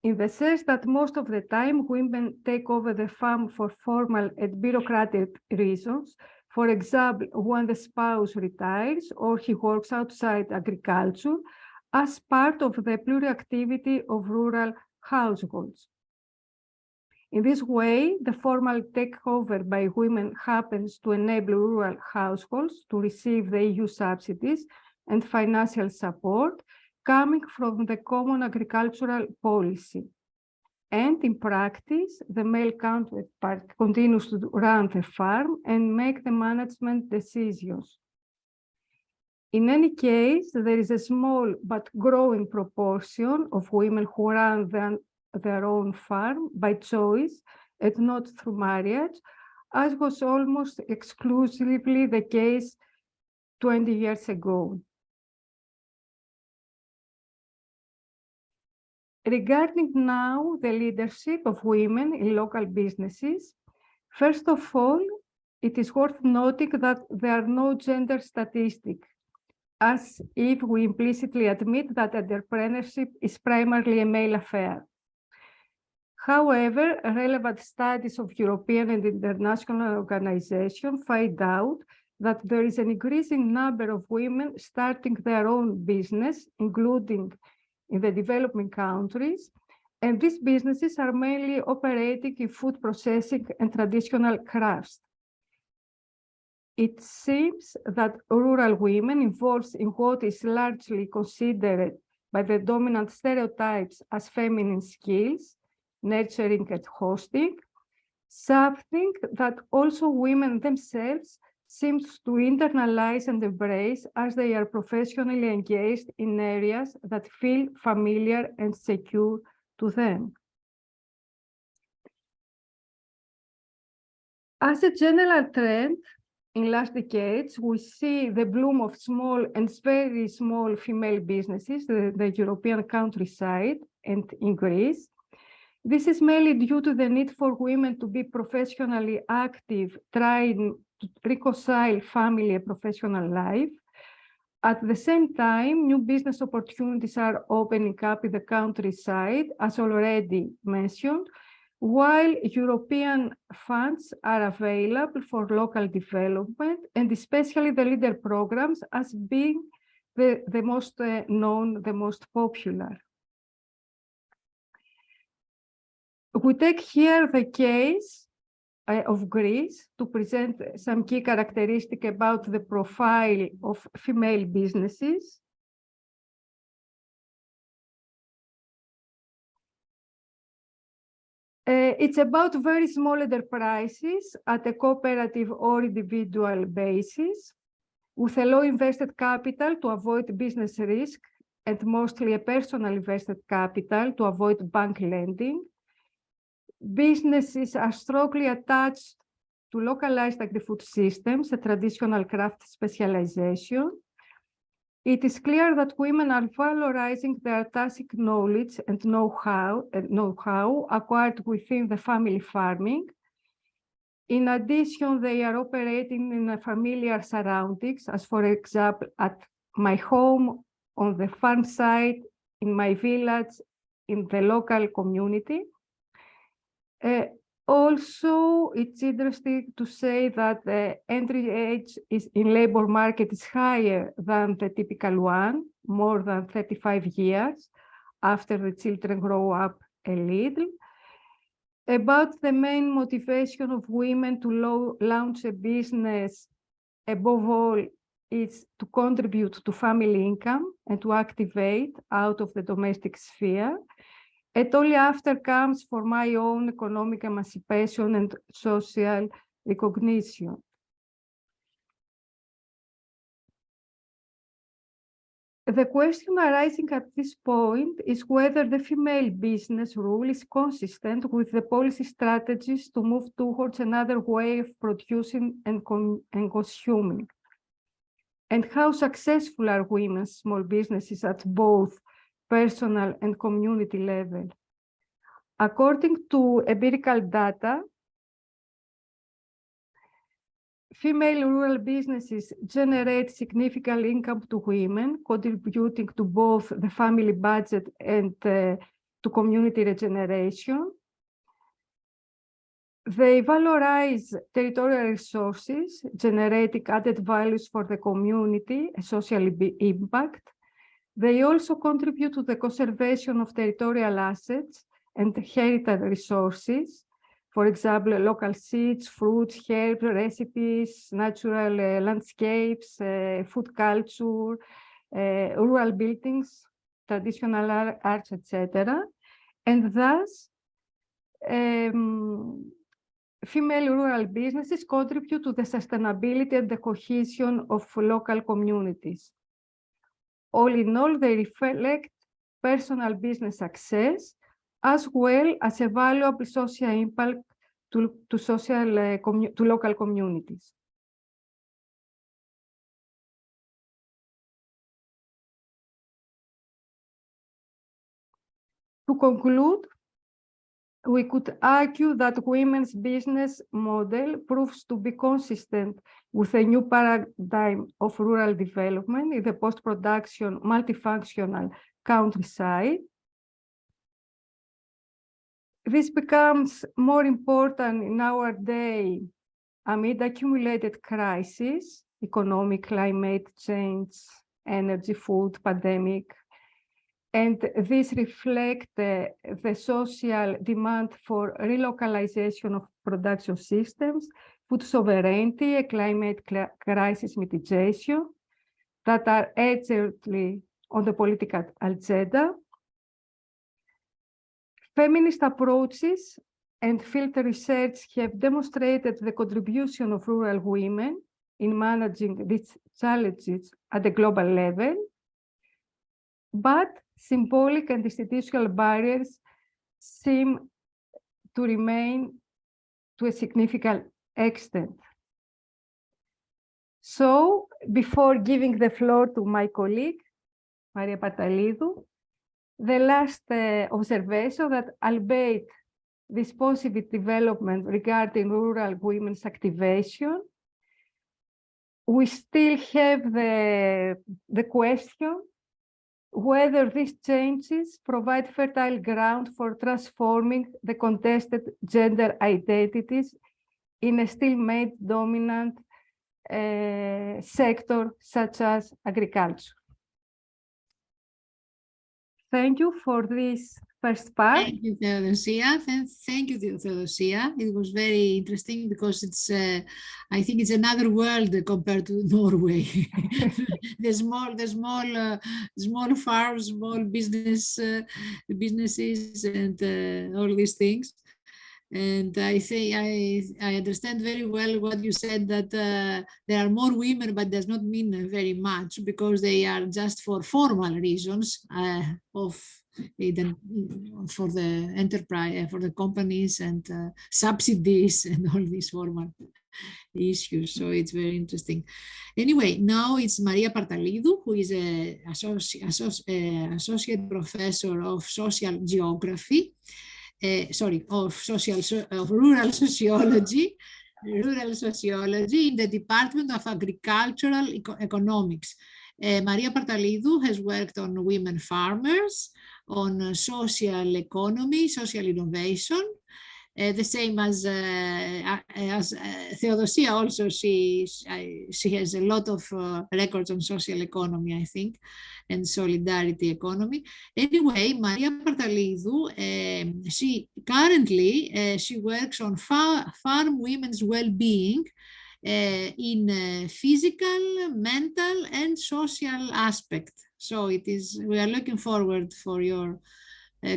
in the sense that most of the time women take over the farm for formal and bureaucratic reasons. For example, when the spouse retires or he works outside agriculture as part of the pluriactivity of rural households. In this way, the formal takeover by women happens to enable rural households to receive the EU subsidies and financial support coming from the common agricultural policy. And in practice, the male counterpart continues to run the farm and make the management decisions. In any case, there is a small but growing proportion of women who run their own farm by choice and not through marriage, as was almost exclusively the case 20 years ago. Regarding now the leadership of women in local businesses, first of all, it is worth noting that there are no gender statistics, as if we implicitly admit that entrepreneurship is primarily a male affair. However, relevant studies of European and international organizations find out that there is an increasing number of women starting their own business, including in the developing countries, and these businesses are mainly operating in food processing and traditional crafts. It seems that rural women involved in what is largely considered by the dominant stereotypes as feminine skills, nurturing and hosting, something that also women themselves seems to internalize and embrace as they are professionally engaged in areas that feel familiar and secure to them. As a general trend, in last decades, we see the bloom of small and very small female businesses, the European countryside and in Greece. This is mainly due to the need for women to be professionally active, trying to reconcile family and professional life. At the same time, new business opportunities are opening up in the countryside, as already mentioned, while European funds are available for local development, and especially the leader programs as being the most known, the most popular. We take here the case of Greece to present some key characteristics about the profile of female businesses. It's about very small enterprises at a cooperative or individual basis with a low invested capital to avoid business risk and mostly a personal invested capital to avoid bank lending. Businesses are strongly attached to localized agri-food systems, a traditional craft specialization. It is clear that women are valorizing their tacit knowledge and know-how acquired within the family farming. In addition, they are operating in familiar surroundings, as for example, at my home, on the farm site, in my village, in the local community. Also, it's interesting to say that the entry age in labor market is higher than the typical one, more than 35 years after the children grow up a little. About the main motivation of women to launch a business, above all, is to contribute to family income and to activate out of the domestic sphere. And only after comes for my own economic emancipation and social recognition. The question arising at this point is whether the female business rule is consistent with the policy strategies to move towards another way of producing and consuming. And how successful are women's small businesses at both personal and community level? According to empirical data, female rural businesses generate significant income to women, contributing to both the family budget and to community regeneration. They valorize territorial resources, generating added values for the community, a social impact. They also contribute to the conservation of territorial assets and heritage resources. For example, local seeds, fruits, herbs, recipes, natural landscapes, food culture, rural buildings, traditional arts, etc. And thus, female rural businesses contribute to the sustainability and the cohesion of local communities. All in all, they reflect personal business success as well as a valuable social impact to local communities. To conclude, we could argue that women's business model proves to be consistent with a new paradigm of rural development in the post-production, multifunctional countryside. This becomes more important in our day amid accumulated crises, economic, climate change, energy, food, pandemic. And this reflects the social demand for relocalization of production systems, food sovereignty, and climate crisis mitigation that are urgently on the political agenda. Feminist approaches and field research have demonstrated the contribution of rural women in managing these challenges at the global level, but symbolic and institutional barriers seem to remain to a significant extent. So, before giving the floor to my colleague, Maria Partalidou, the last observation that albeit this positive development regarding rural women's activation, we still have the question whether these changes provide fertile ground for transforming the contested gender identities in a still male dominant sector such as agriculture. Thank you for this first part. Thank you, Theodosia. Thank you, Theodosia. It was very interesting because it's, I think it's another world compared to Norway. the small farms, small businesses, and all these things. And I think I understand very well what you said, that there are more women, but does not mean very much, because they are just for formal reasons for the enterprise, for the companies, and subsidies and all these formal issues. So it's very interesting. Anyway, now it's Maria Partalidou, who is an associate professor of social geography. Of rural sociology in the Department of Agricultural Economics. Maria Partalidou has worked on women farmers, on social economy, social innovation, the same as Theodosia. Also, she has a lot of records on social economy, I think, and solidarity economy. Anyway, Maria Partalidou, she currently works on farm women's well-being in physical, mental, and social aspect. So we are looking forward for your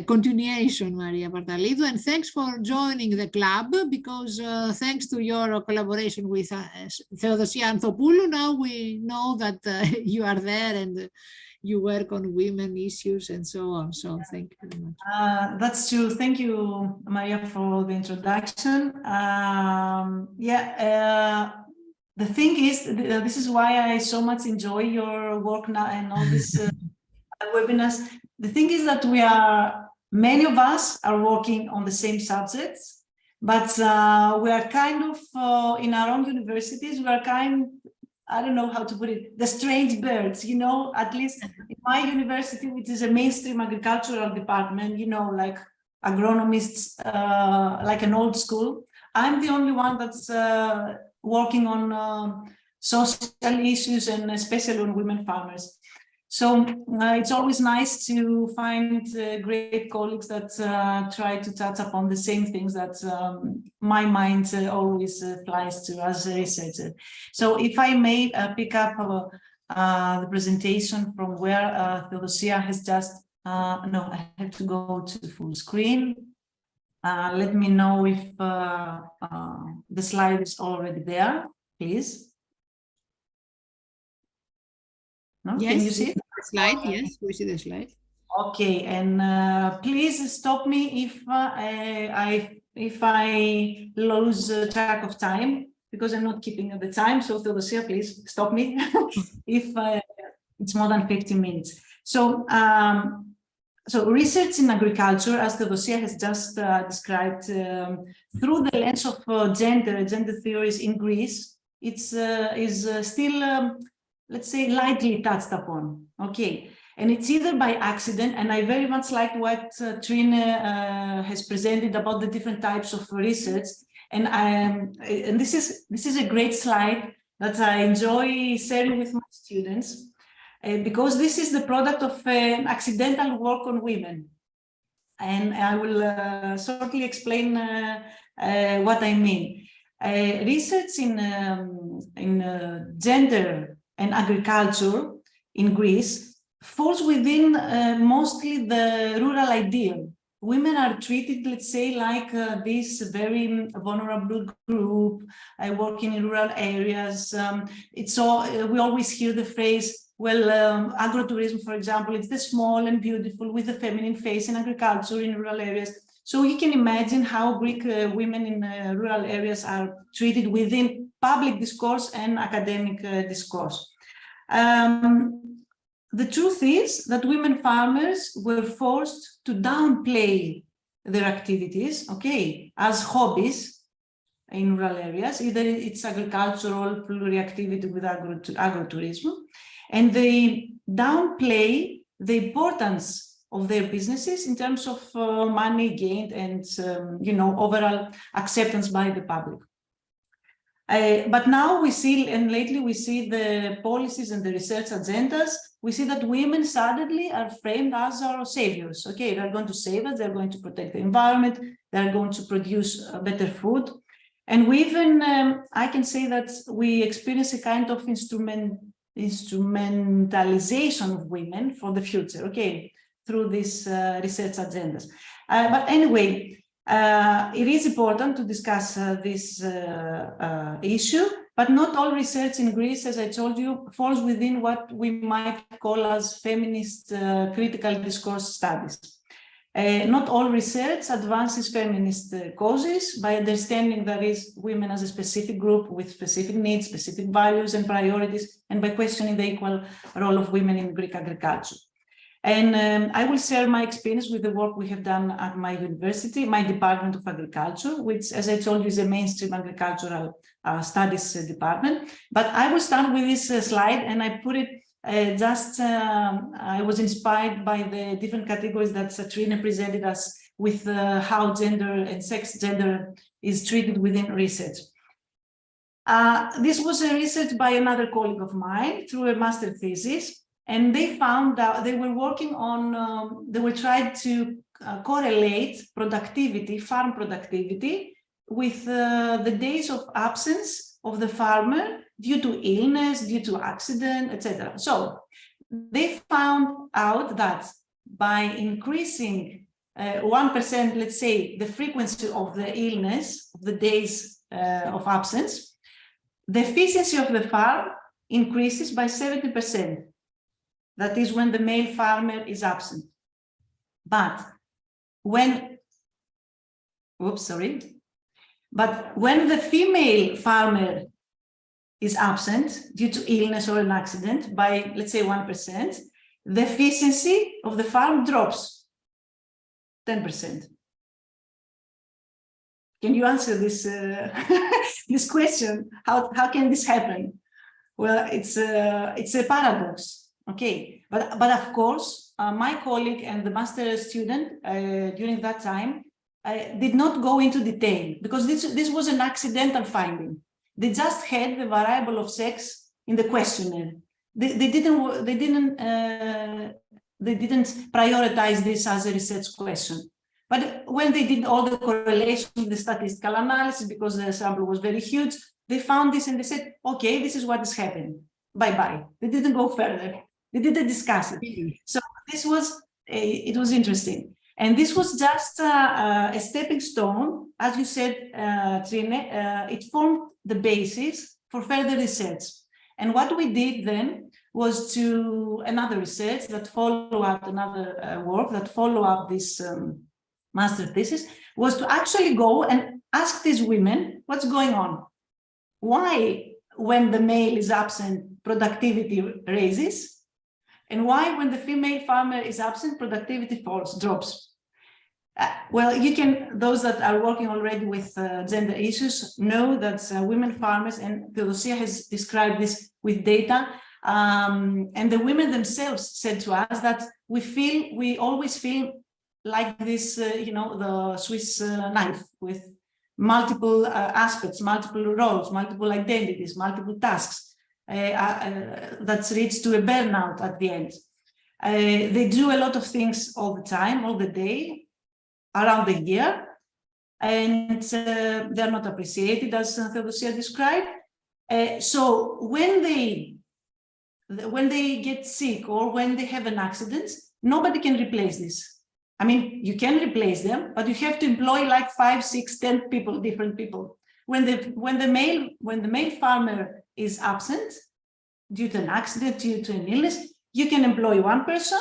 continuation, Maria Partalidou, and thanks for joining the club, because thanks to your collaboration with Theodosia Anthopoulos, now we know that you are there and you work on women issues and so on. So thank you very much. That's true. Thank you, Maria, for the introduction. The thing is, this is why I so much enjoy your work now and all these webinars. The thing is that many of us are working on the same subjects, but we are kind of, in our own universities, we are I don't know how to put it, the strange birds, you know, at least in my university, which is a mainstream agricultural department, you know, like agronomists, like an old school. I'm the only one that's working on social issues and especially on women farmers. So it's always nice to find great colleagues that try to touch upon the same things that my mind always flies to as a researcher. So if I may pick up the presentation from where Theodosia has just, no, I have to go to the full screen. Let me know if the slide is already there, please. No? Yes, can you see it? The slide, yes, we see the slide. Okay, and please stop me if I lose track of time, because I'm not keeping the time. So Theodosia, please stop me if it's more than 15 minutes. So, so research in agriculture, as Theodosia has just described, through the lens of gender theories in Greece, it's is still, let's say, lightly touched upon. Okay. And it's either by accident, and I very much like what Trine has presented about the different types of research. And this is a great slide that I enjoy sharing with my students, because this is the product of accidental work on women. And I will shortly explain what I mean. Research in gender and agriculture in Greece falls within mostly the rural ideal. Women are treated, let's say, like this very vulnerable group working in rural areas. It's all, we always hear the phrase, well, agrotourism, for example, it's the small and beautiful with the feminine face in agriculture in rural areas. So you can imagine how Greek women in rural areas are treated within public discourse and academic discourse. The truth is that women farmers were forced to downplay their activities, okay, as hobbies in rural areas, either it's agricultural pluriactivity with agrotourism, and they downplay the importance of their businesses in terms of money gained and, you know, overall acceptance by the public. But now we see, and lately we see the policies and the research agendas, we see that women suddenly are framed as our saviors. Okay, they're going to save us, they're going to protect the environment, they're going to produce better food. And we even, I can say that we experience a kind of instrumentalization of women for the future, okay, through these research agendas. But anyway, it is important to discuss this issue, but not all research in Greece, as I told you, falls within what we might call as feminist critical discourse studies. Not all research advances feminist causes by understanding that is women as a specific group with specific needs, specific values and priorities, and by questioning the equal role of women in Greek agriculture. And I will share my experience with the work we have done at my university, my Department of Agriculture, which, as I told you, is a mainstream agricultural studies department. But I will start with this slide, and I put it I was inspired by the different categories that Trine presented us with how gender and sex gender is treated within research. This was a research by another colleague of mine through a master thesis. And they found out they were working on, they were trying to correlate productivity, farm productivity, with the days of absence of the farmer due to illness, due to accident, etc. So they found out that by increasing 1%, let's say, the frequency of the illness, of the days of absence, the efficiency of the farm increases by 70%. That is when the male farmer is absent. But when, but when the female farmer is absent due to illness or an accident by, let's say, 1%, the efficiency of the farm drops 10%. Can you answer this, this question? How can this happen? Well, it's a paradox, okay. But of course, my colleague and the master student during that time did not go into detail, because this was an accidental finding. They just had the variable of sex in the questionnaire. They didn't prioritize this as a research question. But when they did all the correlation with the statistical analysis, because the sample was very huge, they found this and they said, okay, this is what is happening. Bye-bye. They didn't go further. They didn't discuss it. So this was, it was interesting. And this was just a stepping stone. As you said, Trine, it formed the basis for further research. And what we did then was to another research that follow up, another work that follow up this master thesis, was to actually go and ask these women what's going on. Why, when the male is absent, productivity raises, and why, when the female farmer is absent, productivity drops? Well, you can, those that are working already with gender issues know that women farmers, and Theodosia has described this with data, and the women themselves said to us that we always feel like this, you know, the Swiss knife with multiple aspects, multiple roles, multiple identities, multiple tasks that leads to a burnout at the end. They do a lot of things all the time, all the day, around the year, and they're not appreciated, as Theodosia described. So when they get sick or when they have an accident, nobody can replace this. I mean, you can replace them, but you have to employ like 5, 6, 10 people, different people. When the male farmer is absent due to an accident, due to an illness, you can employ one person,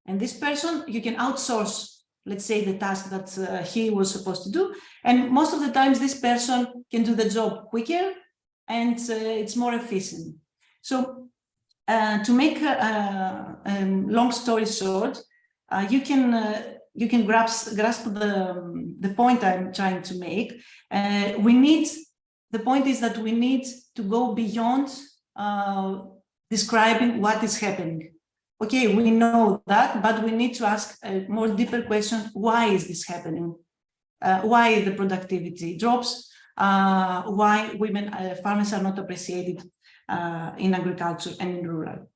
and this person you can outsource, let's say, the task that he was supposed to do. And most of the times this person can do the job quicker and it's more efficient. So to make a long story short, you can grasp the point I'm trying to make. The point is that we need to go beyond describing what is happening. Okay, we know that, but we need to ask a more deeper question: why is this happening? Why the productivity drops? Why women farmers are not appreciated in agriculture and in rural?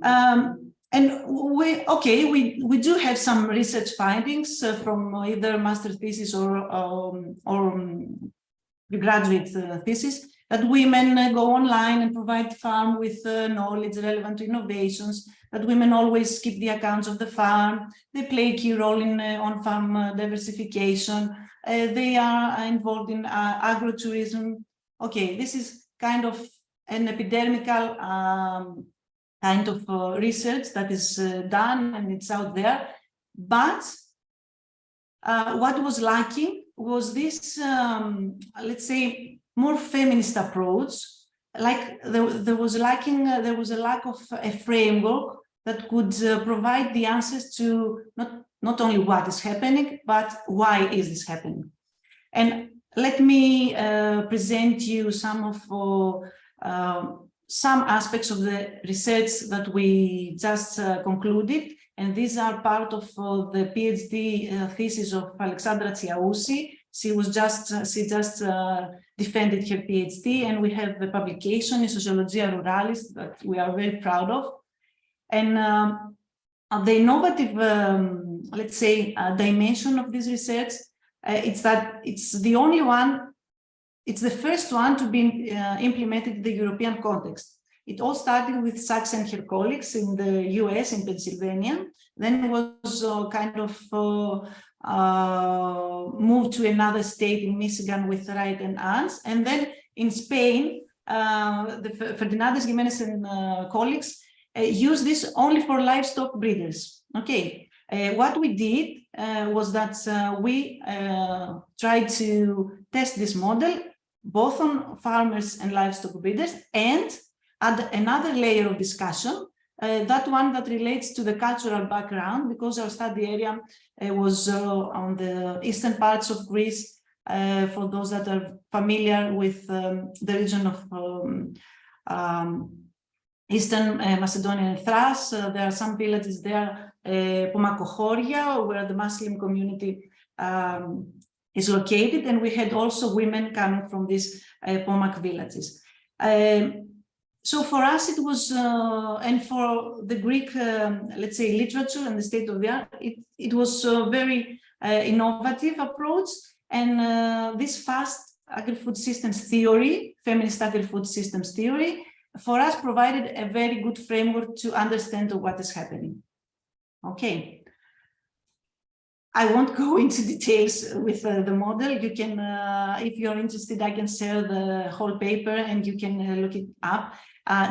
And we do have some research findings from either master thesis or graduate thesis, that women go online and provide farm with knowledge relevant to innovations, that women always keep the accounts of the farm, they play a key role in on-farm diversification, they are involved in agrotourism. Okay, this is kind of an epidemical kind of research that is done and it's out there. But what was lacking was this, let's say, more feminist approach. Like there was a lack of a framework that could provide the answers to not only what is happening, but why is this happening. And let me present you some aspects of the research that we just concluded, and these are part of the PhD thesis of Alexandra Tsiaousi. She just defended her PhD, and we have the publication in Sociologia Ruralis that we are very proud of. And the innovative, let's say, dimension of this research, it's that it's the only one. It's the first one to be implemented in the European context. It all started with Sachs and her colleagues in the US, in Pennsylvania. Then it was kind of moved to another state in Michigan with Wright and Ans. And then in Spain, the Fernandez, Jimenez and colleagues used this only for livestock breeders. Okay, what we did was that we tried to test this model both on farmers and livestock breeders, and add another layer of discussion, that one that relates to the cultural background, because our study area was on the eastern parts of Greece, for those that are familiar with the region of Eastern Macedonian Thrace. There are some villages there, Pomakohoria, where the Muslim community is located, and we had also women coming from these Pomak villages. So for us it was, and for the Greek, let's say, literature and the state of the art, it was a very innovative approach, and this fast agri-food systems theory, feminist agri-food systems theory, for us provided a very good framework to understand what is happening. Okay. I won't go into details with the model. You can, if you're interested, I can share the whole paper and you can look it up,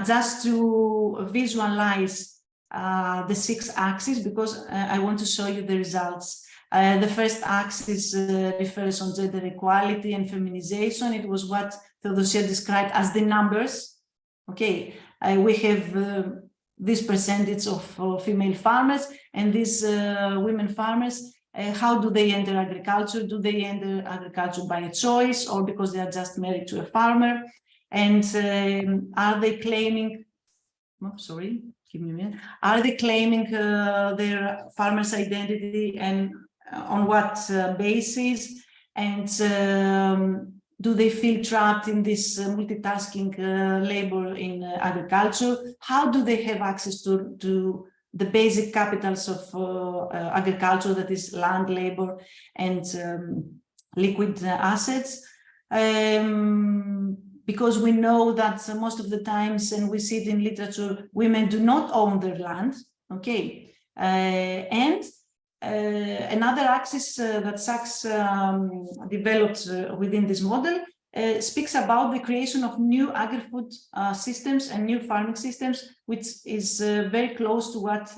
just to visualize the 6 axes, because I want to show you the results. The first axis refers on gender equality and feminization. It was what Theodosia described as the numbers. Okay, we have this percentage of female farmers and these women farmers. How do they enter agriculture? Do they enter agriculture by choice or because they are just married to a farmer? And are they claiming, oh, sorry, give me a minute. Are they claiming their farmer's identity, and on what basis? And do they feel trapped in this multitasking labor in agriculture? How do they have access to the basic capitals of agriculture, that is land, labor, and liquid assets? Because we know that most of the times, and we see it in literature, women do not own their land. Okay, and another axis that Sachs developed within this model speaks about the creation of new agri-food systems and new farming systems, which is very close to what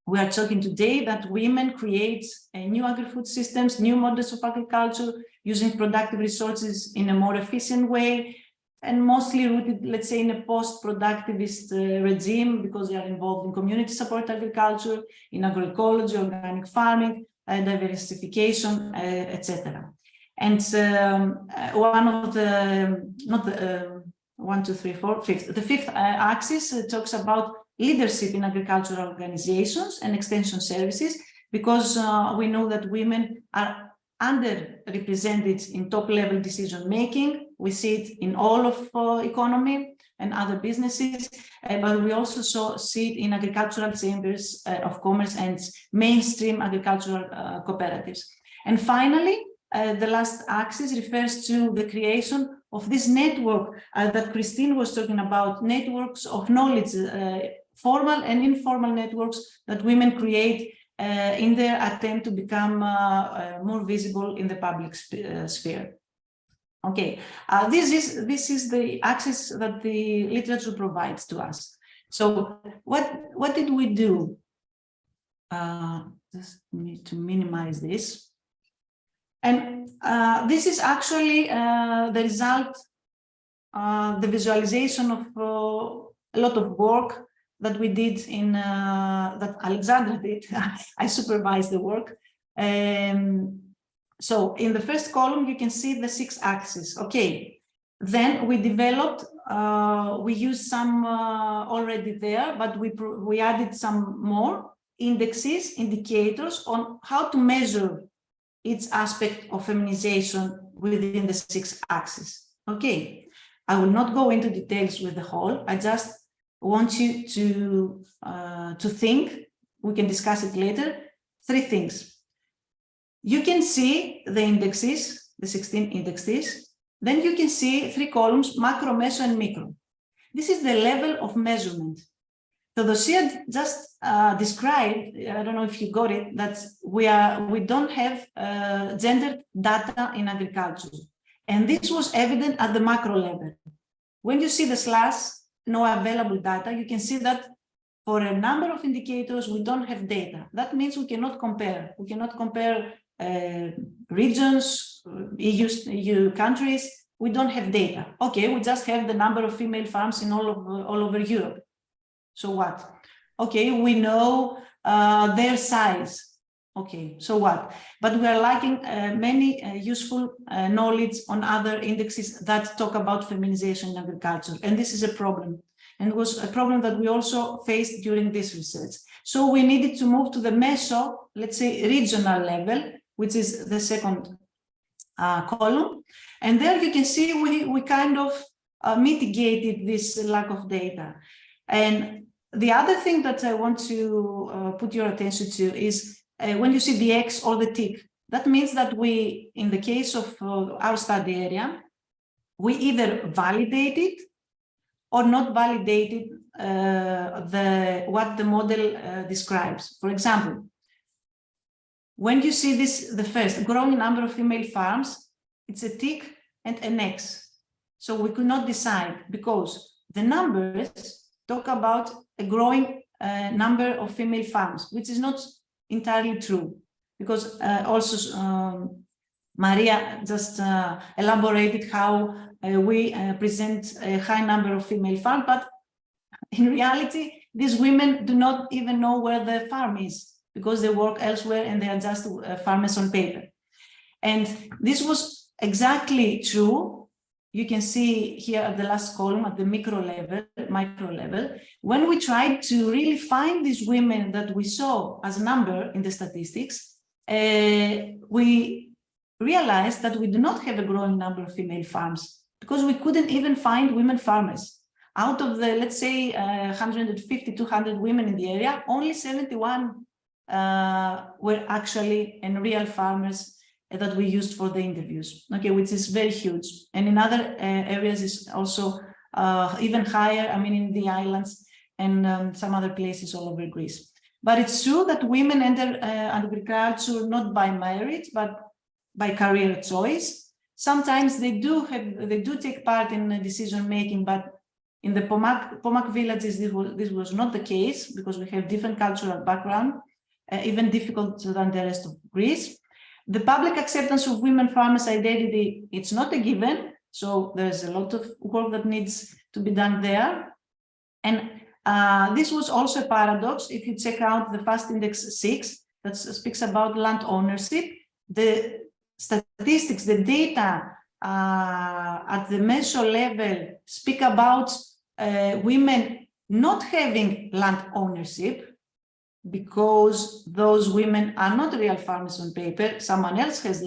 we are talking today, that women create new agri-food systems, new models of agriculture, using productive resources in a more efficient way, and mostly rooted, let's say, in a post-productivist regime, because they are involved in community support agriculture, in agroecology, organic farming, diversification, etc. And one of the, not the 1, 2, 3, 4, fifth, the fifth axis talks about leadership in agricultural organizations and extension services, because we know that women are underrepresented in top-level decision-making. We see it in all of economy and other businesses, but we also see it in agricultural chambers of commerce and mainstream agricultural cooperatives. And finally, the last axis refers to the creation of this network that Christine was talking about, networks of knowledge, formal and informal networks that women create in their attempt to become more visible in the public sphere. Okay, this is the axis that the literature provides to us. So what did we do? Just need to minimize this. And this is actually the result, the visualization of a lot of work that we did in, that Alexandra did. I supervised the work. So in the first column, you can see the 6 axes. Okay, then we developed, we used some already there, but we added some more indexes, indicators on how to measure each aspect of feminization within the 6 axes. Okay, I will not go into details with the whole. I just want you to think. We can discuss it later. 3 things. You can see the indexes, the 16 indexes. Then you can see 3 columns, macro, meso, and micro. This is the level of measurement. Theodosia just described, I don't know if you got it, that we don't have gendered data in agriculture. And this was evident at the macro level. When you see the slash, no available data, you can see that for a number of indicators, we don't have data. That means we cannot compare. We cannot compare regions, EU countries. We don't have data. Okay, we just have the number of female farms in all over Europe. So what? Okay, we know their size. Okay, so what? But we are lacking many useful knowledge on other indexes that talk about feminization in agriculture. And this is a problem. And it was a problem that we also faced during this research. So we needed to move to the meso, let's say, regional level, which is the second column. And there you can see we kind of mitigated this lack of data. And the other thing that I want to put your attention to is when you see the X or the tick, that means that we, in the case of our study area, we either validated or not validated what the model describes. For example, when you see this, the first growing number of female farms, it's a tick and an X. So we could not decide because the numbers talk about a growing number of female farms, which is not entirely true, because also Maria just elaborated how we present a high number of female farms, but in reality, these women do not even know where the farm is because they work elsewhere and they are just farmers on paper. And this was exactly true. You can see here at the last column at the micro level, when we tried to really find these women that we saw as a number in the statistics, we realized that we do not have a growing number of female farms because we couldn't even find women farmers. Out of the, let's say, 150, 200 women in the area, only 71 were actually and real farmers that we used for the interviews, okay, which is very huge. And in other areas is also even higher, I mean, in the islands and some other places all over Greece. But it's true that women enter agriculture not by merit, but by career choice. Sometimes they do take part in decision making, but in the Pomak villages, this was not the case because we have different cultural background, even difficult than the rest of Greece. The public acceptance of women farmers' identity, it's not a given. So there's a lot of work that needs to be done there. And this was also a paradox. If you check out the FAST Index 6 that speaks about land ownership, the statistics, the data at the meso level speak about women not having land ownership, because those women are not real farmers on paper. Someone else has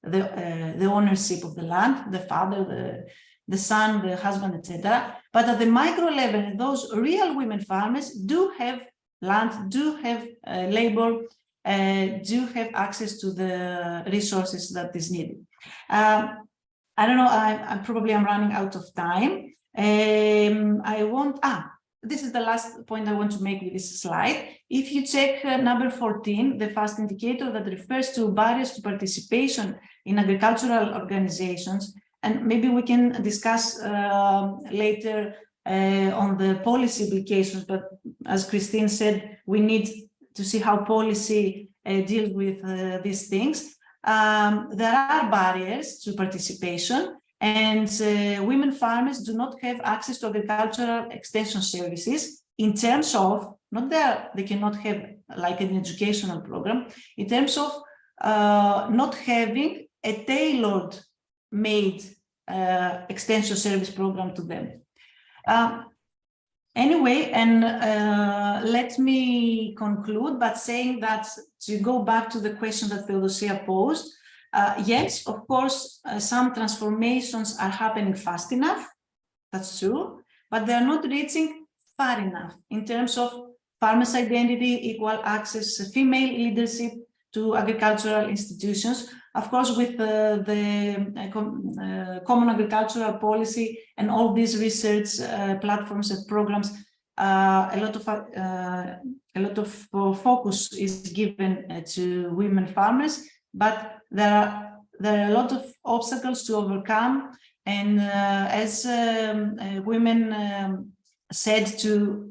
the ownership of the land, the father, the son, the husband, etc. But at the micro level, those real women farmers do have land, do have labor, do have access to the resources that is needed. I don't know, I probably am running out of time. This is the last point I want to make with this slide. If you check number 14, the FAST indicator that refers to barriers to participation in agricultural organizations, and maybe we can discuss later on the policy implications, but as Christine said, we need to see how policy deals with these things. There are barriers to participation, and women farmers do not have access to agricultural extension services in terms of, not that they cannot have like an educational program, in terms of not having a tailor made extension service program to them. Anyway, and let me conclude by saying that, to go back to the question that Theodosia posed, yes, of course, some transformations are happening fast enough, that's true, but they're not reaching far enough in terms of farmers' identity, equal access, female leadership to agricultural institutions. Of course, with the common agricultural policy and all these research platforms and programs, a lot of focus is given to women farmers, but there are a lot of obstacles to overcome. And as women said to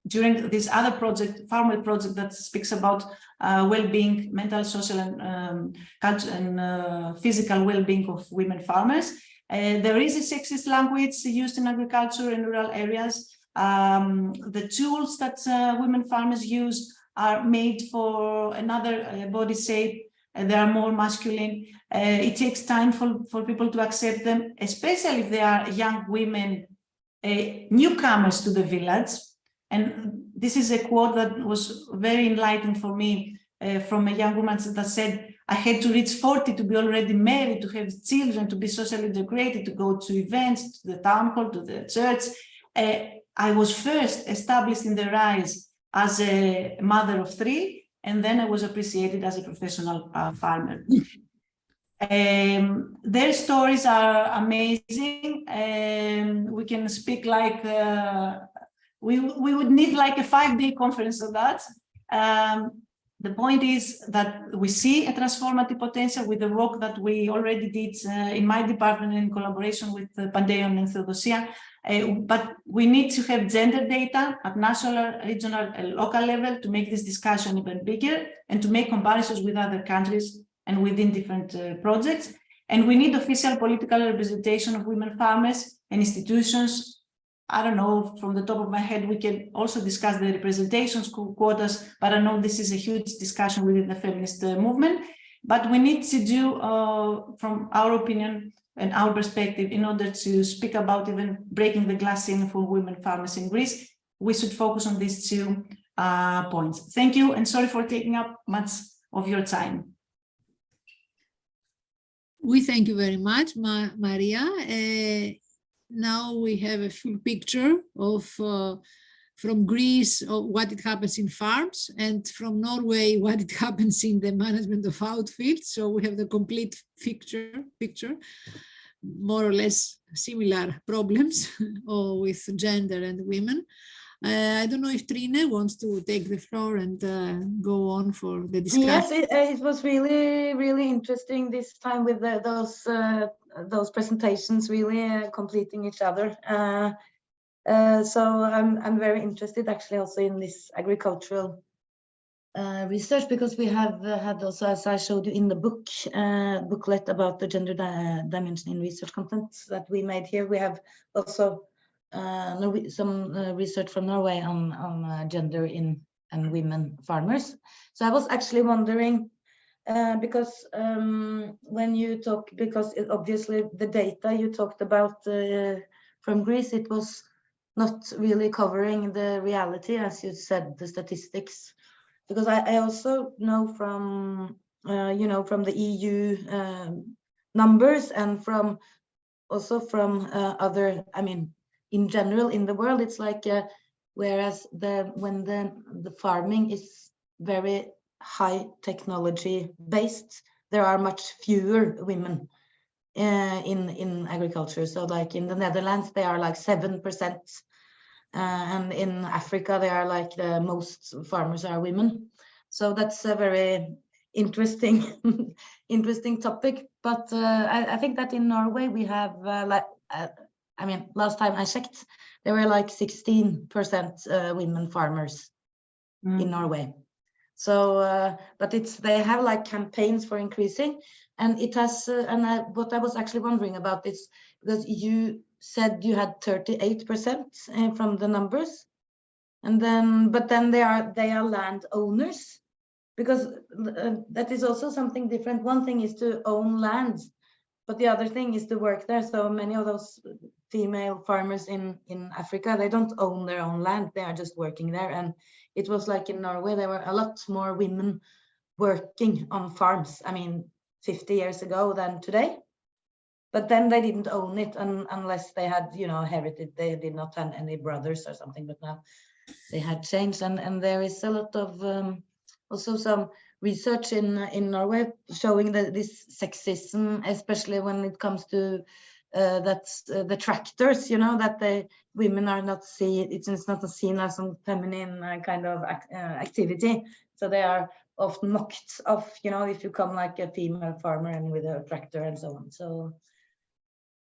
during this other project, farmer project that speaks about well-being, mental, social, and cultural and physical well-being of women farmers. There is a sexist language used in agriculture in rural areas. The tools that women farmers use are made for another body shape, and they are more masculine. It takes time for people to accept them, especially if they are young women, newcomers to the village. And this is a quote that was very enlightening for me from a young woman that said, I had to reach 40 to be already married, to have children, to be socially integrated, to go to events, to the town hall, to the church. I was first established in the rise as a mother of 3, and then I was appreciated as a professional farmer. Their stories are amazing. We can speak like, we would need like a 5-day conference on that. The point is that we see a transformative potential with the work that we already did in my department in collaboration with Pandeon and Theodosia. But we need to have gender data at national, regional, and local level to make this discussion even bigger and to make comparisons with other countries and within different projects. And we need official political representation of women farmers and institutions. I don't know, from the top of my head, we can also discuss the representations quotas, but I know this is a huge discussion within the feminist movement. But we need to do, from our opinion and our perspective, in order to speak about even breaking the glass ceiling for women farmers in Greece, we should focus on these 2 points. Thank you, and sorry for taking up much of your time. We thank you very much, Maria. Now we have a full picture of from Greece what it happens in farms, and from Norway what it happens in the management of outfields. So we have the complete picture, more or less similar problems with gender and women. I don't know if Trine wants to take the floor and go on for the discussion. Yes, it was really interesting this time with those presentations, really completing each other. So I'm very interested actually also in this agricultural research, because we have had also, as I showed you in the booklet about the gender dimension in research content that we made here, we have also some research from Norway on gender in and women farmers. So I was actually wondering, because when you talk, because obviously the data you talked about from Greece, it was not really covering the reality, as you said, the statistics. Because I also know from, you know, from the EU numbers and from also from other, I mean, in general in the world, it's like, whereas when the farming is very high technology based, there are much fewer women in agriculture. So like in the Netherlands, they are like 7%. And in Africa, they are like the most farmers are women. So that's a very interesting, interesting topic. But I think that in Norway we have I mean, last time I checked, there were like 16% women farmers in Norway. So, but they have like campaigns for increasing, and it has. What I was actually wondering about this, because you said you had 38% from the numbers, and then but then they are landowners, because that is also something different. One thing is to own land, but the other thing is to work there. So many of those female farmers in Africa, they don't own their own land, they are just working there. And it was like in Norway, there were a lot more women working on farms, I mean 50 years ago than today. But then they didn't own it unless they had, you know, inherited. They did not have any brothers or something, but now they had changed. And there is a lot of also some research in Norway showing that this sexism, especially when it comes to the tractors, you know, that the women are not seen, it's not seen as some feminine kind of activity. So they are often mocked of, you know, if you come like a female farmer and with a tractor and so on. So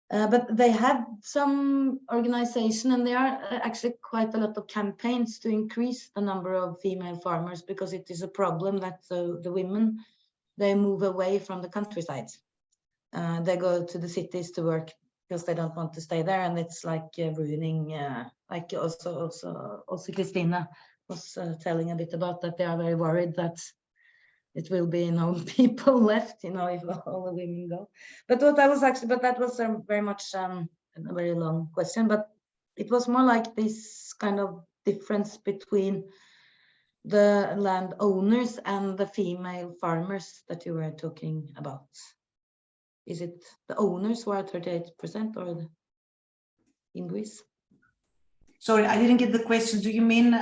but they have some organization, and there are actually quite a lot of campaigns to increase the number of female farmers, because it is a problem that the women, they move away from the countryside. They go to the cities to work because they don't want to stay there, and it's like ruining, like also Christina was telling a bit about that they are very worried that it will be no people left, if all the women go. But that was very much a very long question, but it was more like this kind of difference between the landowners and the female farmers that you were talking about. Is it the owners who are 38% or in Greece? Sorry, I didn't get the question. Do you mean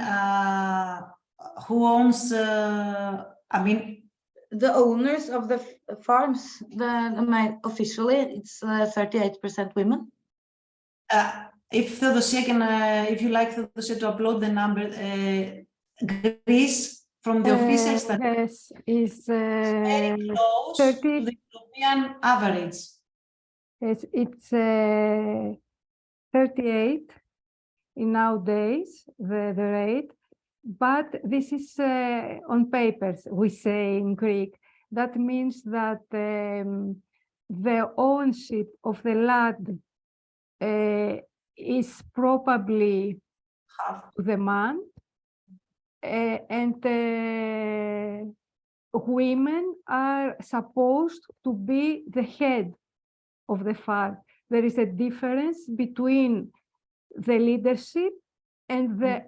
who owns? The owners of the farms. Officially, it's 38% women. If Theodosia can, if you like Theodosia to upload the number, Greece from the official statistics is very close 30, to the European average. Yes, it's 38 in nowadays, the rate, but this is on papers, we say in Greek. That means that the ownership of the land is probably Half. to the man, and women are supposed to be the head of the farm. There is a difference between the leadership and the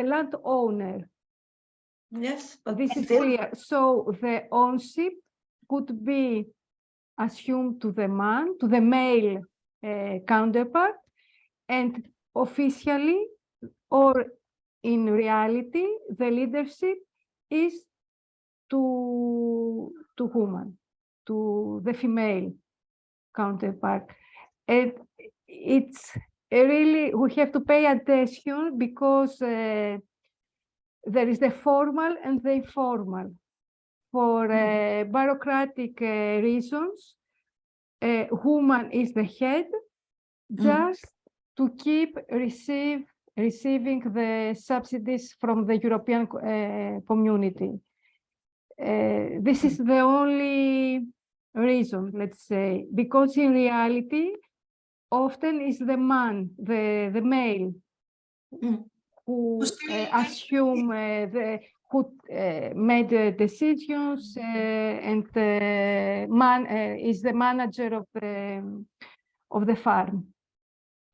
landowner. Yes, but This is still clear. So the ownership could be assumed to the man, to the male counterpart, and officially or in reality, the leadership is to woman, to the female counterpart. And it's really, we have to pay attention because there is the formal and the informal. For bureaucratic reasons, woman is the head, just to keep receiving the subsidies from the European community. This is the only reason, let's say, because in reality, often is the man, the male, who assume who made the decisions, and man is the manager of the farm.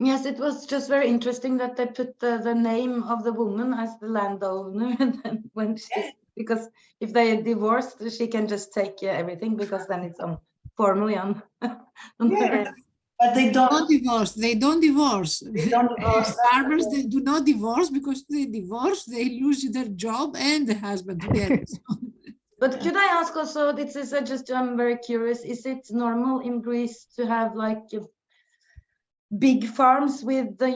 Yes, it was just very interesting that they put the name of the woman as the landowner, and then when because if they divorced, she can just take everything, because then it's formally on. Yeah, but they don't divorce. They don't divorce. They don't divorce. Farmers, they do not divorce, because they divorce, they lose their job and the husband together. But could I ask also, this is I'm very curious, is it normal in Greece to have like big farms with the,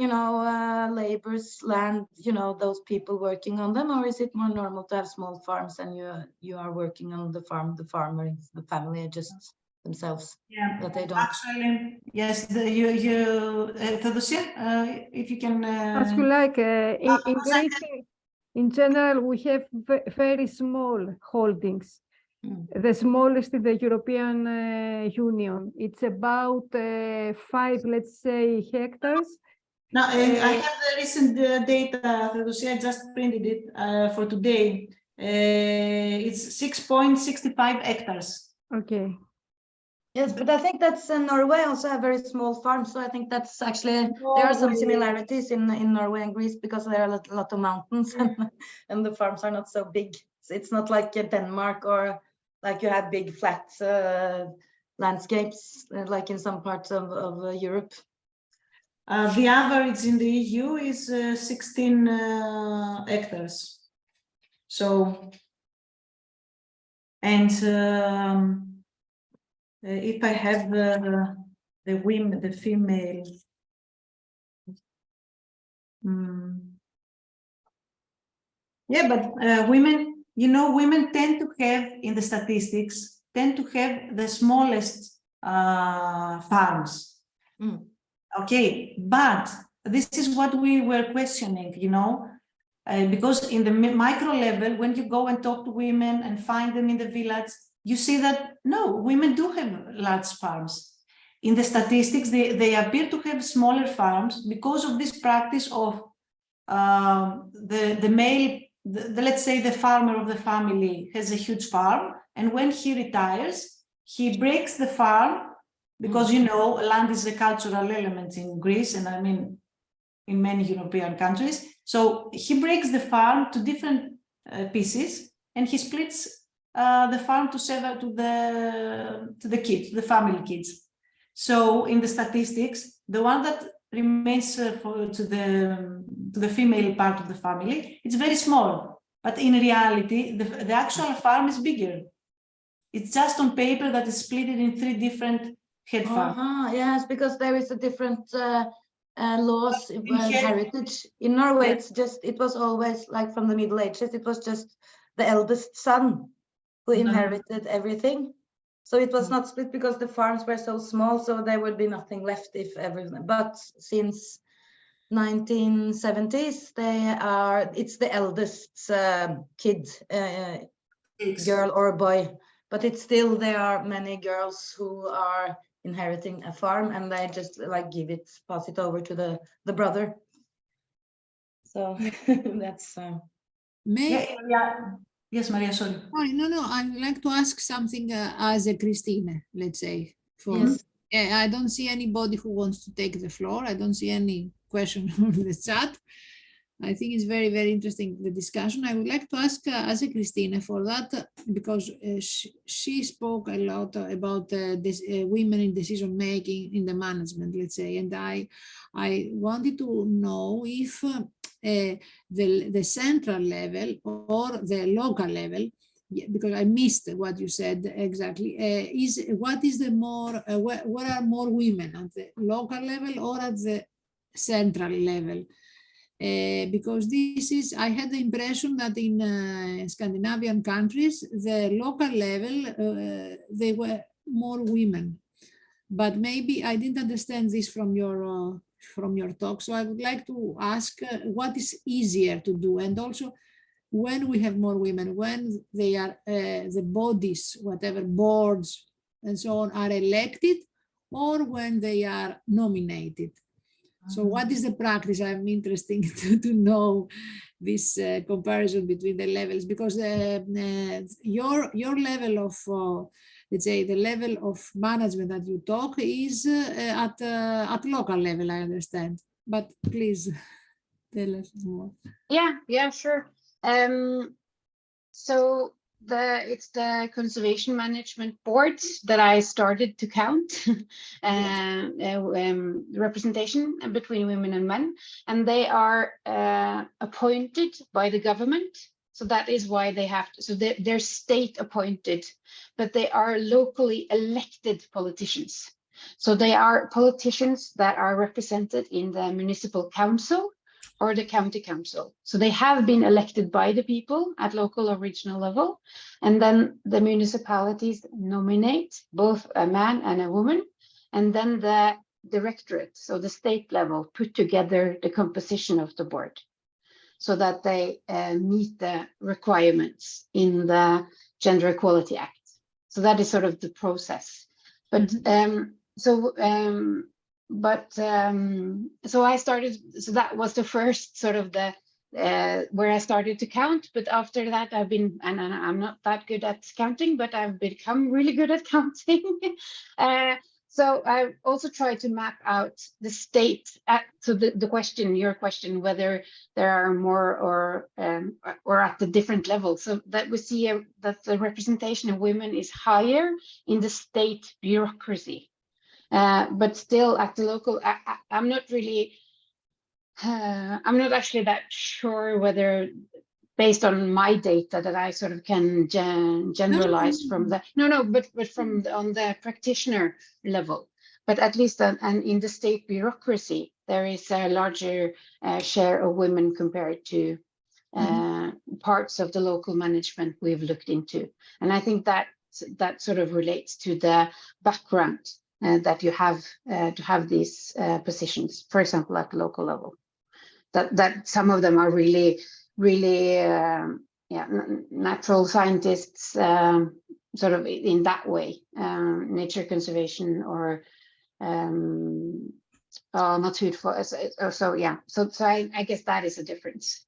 laborers, land, those people working on them, or is it more normal to have small farms and you are working on the farm, the farmer, the family just themselves? Yeah, that they don't. Actually, yes. Theodosia, if you can. As you like, in Greece, in general, we have very small holdings. The smallest in the European Union. It's about 5, let's say, hectares. Now, I have the recent data, Theodosia, I just printed it for today. It's 6.65 hectares. Okay. Yes, but I think that's Norway also have very small farms. So I think that's actually, there are some similarities in Norway and Greece, because there are a lot of mountains and the farms are not so big. So it's not like Denmark, or like you have big flat landscapes like in some parts of Europe. The average in the EU is 16 hectares. So, and if I have the women, the female, yeah, but women, women tend to have, in the statistics, tend to have the smallest farms. Okay, but this is what we were questioning, because in the micro level, when you go and talk to women and find them in the village, you see that, no, women do have large farms. In the statistics, they appear to have smaller farms because of this practice of the male let's say the farmer of the family has a huge farm, and when he retires, he breaks the farm because, you know, land is a cultural element in Greece, and I mean, in many European countries. So he breaks the farm to different pieces, and he splits the farm to the kids, the family kids. So in the statistics, the one that remains to the female part of the family, it's very small. But in reality, the actual farm is bigger. It's just on paper that is split in 3 different head farms. Yes, because there is a different laws heritage. In Norway, it was always like from the Middle Ages, it was just the eldest son who inherited everything. So it was not split because the farms were so small, so there would be nothing left if everything. But since 1970s, it's the eldest kid, girl or boy, but it's still, there are many girls who are inheriting a farm, and they just like pass it over to the brother. So that's Yes, Maria, sorry. Oh, no, I'd like to ask something as a Christine, let's say. I don't see anybody who wants to take the floor. I don't see any question on the chat. I think it's very, very interesting, the discussion. I would like to ask as a Christine for that, because she spoke a lot about women in decision making in the management, let's say, and I wanted to know if the central level or the local level, because I missed what you said exactly, what is the more, where are more women, at the local level or at the central level? Because this is, I had the impression that in Scandinavian countries, the local level, they were more women, but maybe I didn't understand this from your talk. So I would like to ask what is easier to do, and also when we have more women, when they are the bodies, whatever boards and so on, are elected, or when they are nominated. So what is the practice? I'm interested to know this comparison between the levels, because your level of, let's say, the level of management that you talk is at local level, I understand. But please tell us more. Yeah, sure. So it's the conservation management boards that I started to count representation between women and men, and they are appointed by the government. So that is why they have to, so they're state appointed, but they are locally elected politicians. So they are politicians that are represented in the municipal council or the county council. So they have been elected by the people at local or regional level. And then the municipalities nominate both a man and a woman. And then the directorate, so the state level, put together the composition of the board so that they meet the requirements in the Gender Equality Act. So that is sort of the process. But so I started, so that was the first sort of the where I started to count. But after that, I've been, and I'm not that good at counting, but I've become really good at counting. So I also try to map out the state. So the question, your question, whether there are more or at the different levels, so that we see that the representation of women is higher in the state bureaucracy. But still at the local, I'm not really, I'm not actually that sure whether, based on my data that I sort of can generalize from the, but from on the practitioner level, but at least and in the state bureaucracy, there is a larger share of women compared to parts of the local management we've looked into. And I think that sort of relates to the background that you have to have these positions, for example, at the local level. That some of them are really natural scientists, sort of in that way, nature conservation or naturforskarare. So I guess that is a difference.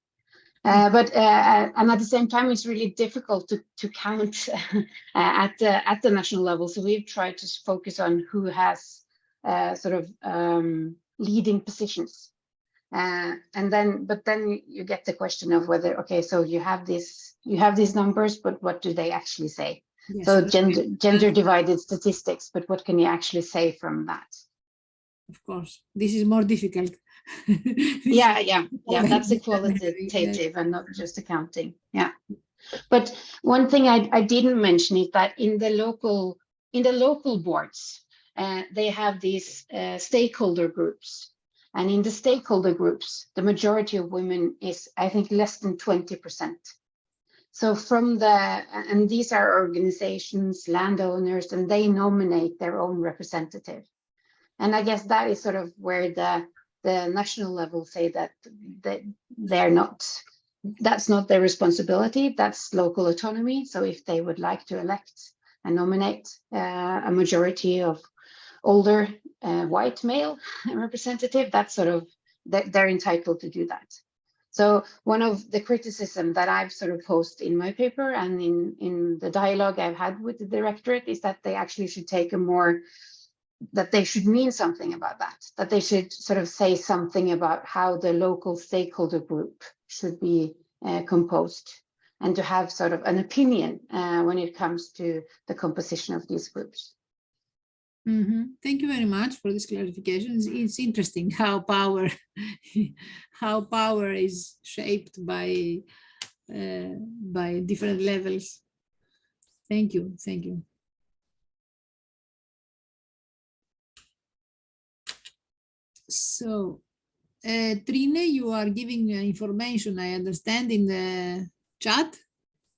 And at the same time, it's really difficult to count at the national level. So we've tried to focus on who has sort of leading positions. But then you get the question of whether, okay, so you have these numbers, but what do they actually say? Yes, so gender divided statistics, but what can you actually say from that? Of course, this is more difficult. yeah, that's a qualitative and not just accounting. Yeah, but one thing I didn't mention is that in the local boards, they have these stakeholder groups. And in the stakeholder groups, the majority of women is, I think, less than 20%. So and these are organizations, landowners, and they nominate their own representative. And I guess that is sort of where the national level say that they're not, that's not their responsibility, that's local autonomy. So if they would like to elect and nominate a majority of older white male representative, that's sort of, they're entitled to do that. So one of the criticism that I've sort of posed in my paper and in the dialogue I've had with the directorate is that they actually should take a more, that they should mean something about that they should sort of say something about how the local stakeholder group should be composed, and to have sort of an opinion when it comes to the composition of these groups. Thank you very much for this clarification. It's interesting how power is shaped by different levels. Thank you. So, Trine, you are giving information, I understand, in the chat.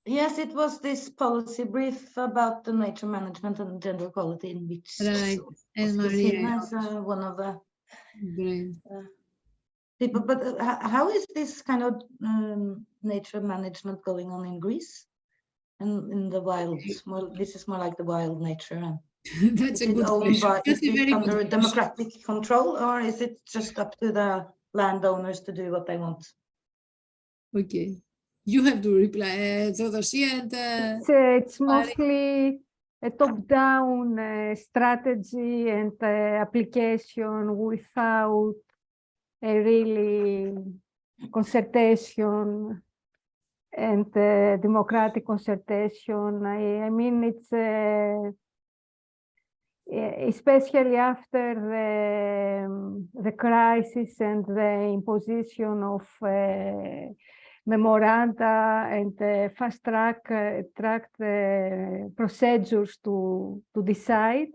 Yes, it was this policy brief about the nature management and gender equality, in which and Maria as one of the great people. But how is this kind of nature management going on in Greece and in the wild? This is more like the wild nature. That's a good question. Is it under democratic control, or is it just up to the landowners to do what they want? Okay. You have to reply, Theodosia, and it's mostly a top-down strategy and application without a really consultation and democratic consultation. I mean, it's especially after the crisis and the imposition of memoranda and fast-track procedures to decide